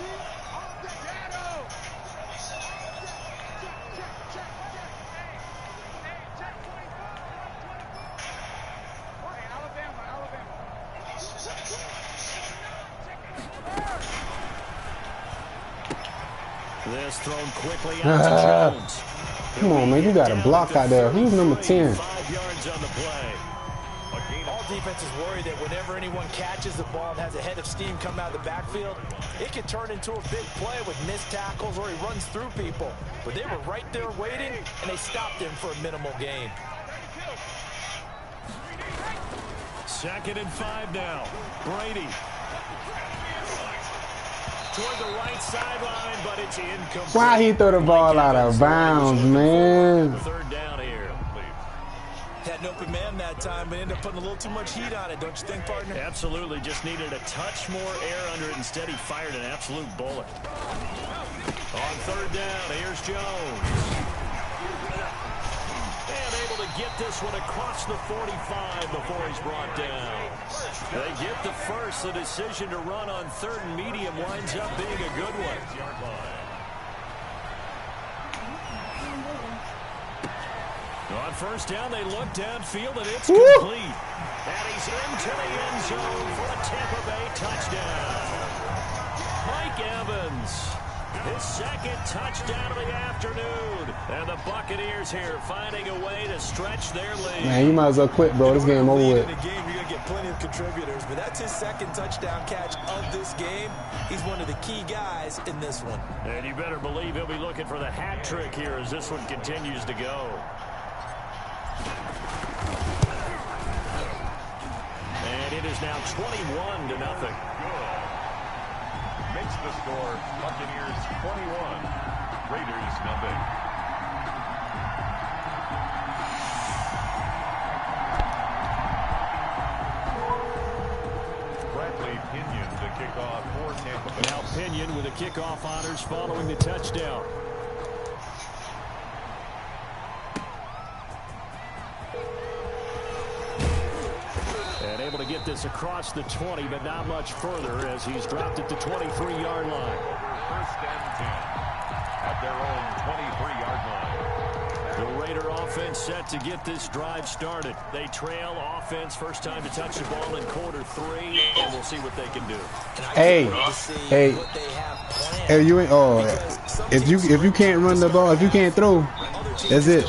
B: This thrown quickly out to Jones.
G: Come on, man. You got a block out there. Who's number 10?
B: 5 yards on the play.
C: All defenses worry that whenever anyone catches the ball and has a head of steam come out of the backfield, it can turn into a big play with missed tackles or he runs through people. But they were right there waiting, and they stopped him for a minimal gain.
B: 2nd and 5 now. Brady. Toward the right sideline, but it's incomplete.
G: Why he throw the ball out of bounds, man?
B: 3rd down here.
C: Had an open man that time, but ended up putting a little too much heat on it, don't you think, partner?
B: Absolutely. Just needed a touch more air under it. Instead, he fired an absolute bullet. On 3rd down, here's Jones. And able to get this one across the 45 before he's brought down. They get the first. The decision to run on 3rd and medium winds up being a good one. On 1st down, they look downfield, and it's complete. And he's into the end zone for a Tampa Bay touchdown. Mike Evans, his 2nd touchdown of the afternoon. And the Buccaneers here finding a way to stretch their lead.
G: Man, you might as well quit, bro. This game over with.
C: In the game, you're going to get plenty of contributors, but that's his 2nd touchdown catch of this game. He's one of the key guys in this one.
B: And you better believe he'll be looking for the hat trick here as this one continues to go. And it is now 21-0.
D: Makes the score Buccaneers 21, Raiders nothing.
B: the kickoff honors following the touchdown. And able to get this across the 20, but not much further as he's dropped it to 23-yard line.
D: First and 10 at their own 23-yard line.
B: The Raider offense set to get this drive started. They trail offense, first time to touch the ball in quarter 3, and we'll see what they can do.
G: Hey, you ain't. Oh, if you can't run the ball, if you can't throw, that's it.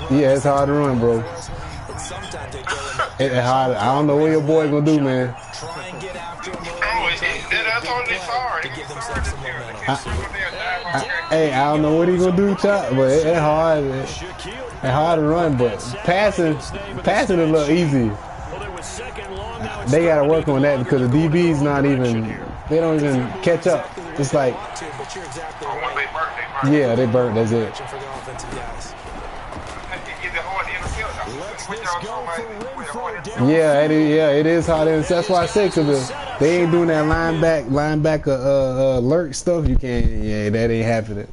G: Yeah, it's hard to run, bro. It's hard. I don't know what your boy gonna do, man. Hey, I don't know what he gonna do, Chop, but it's hard. It's hard to run, but passing is a little easy. They gotta work on that because the DB's not even. They don't even catch up. It's like, yeah, they burnt. That's it. Yeah, it is hard. That's why I say, because they ain't doing that linebacker alert stuff. You can't. Yeah, that ain't happening.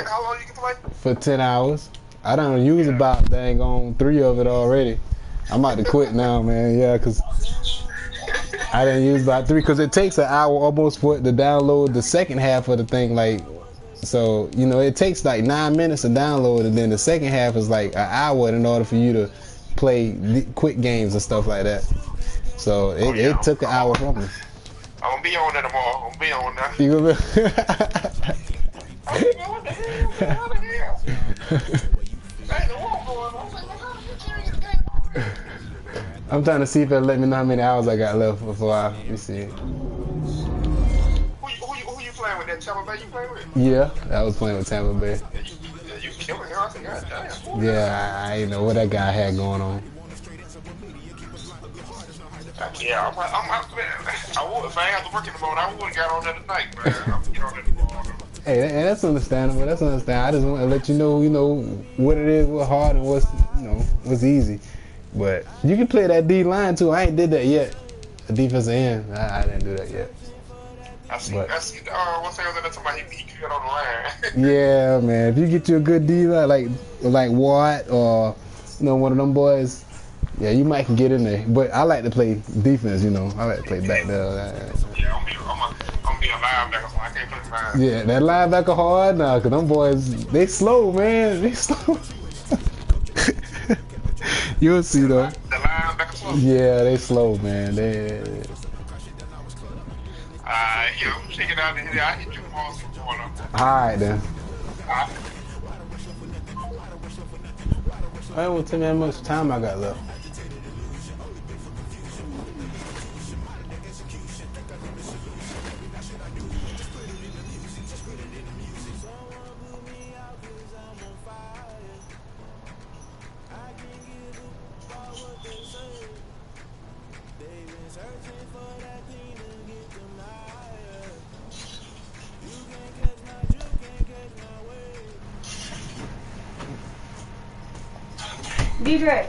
E: How long you can play?
G: For 10 hours. I done use about dang on 3 of it already. I'm about to quit now, man. Yeah, because I didn't use about 3 because it takes an hour almost for it to download the second half of the thing. Like, so, you know, it takes like 9 minutes to download, and then the second half is like an hour in order for you to play quick games and stuff like that. So it took an hour from me.
E: I'm gonna be on that tomorrow. I'm gonna be on that.
G: You gonna I'm trying to see if it'll let me know how many hours I got left before I. Let me see.
E: Who you playing with? That Tampa Bay you playing with?
G: Yeah, I was playing with Tampa Bay.
E: You killing her? I said, God damn.
G: Yeah, I didn't know what that guy had going on.
E: Yeah, I would, if I had to work in the morning, I would have got on that tonight, man. Get on that tomorrow.
G: Hey, that's understandable. That's understandable. I just want to let you know, what it is, what's hard, and what's easy. But you can play that D line too. I ain't did that yet. The defensive end, I didn't do that yet.
E: I see. What's the other than somebody he could get on the line?
G: Yeah, man. If you get you a good D line, like Watt or one of them boys, yeah, you might can get in there. But I like to play defense. I like to play back there.
E: Yeah, I'm be a linebacker, so I can't play line.
G: Yeah, that linebacker hard now, cause them boys they slow, man. They slow. You'll see though.
E: The linebacker slow.
G: Yeah, they slow, man.
E: Check it out here. I hit you tomorrow.
G: Alright then. I won't tell me how much time I got left.
H: DJ.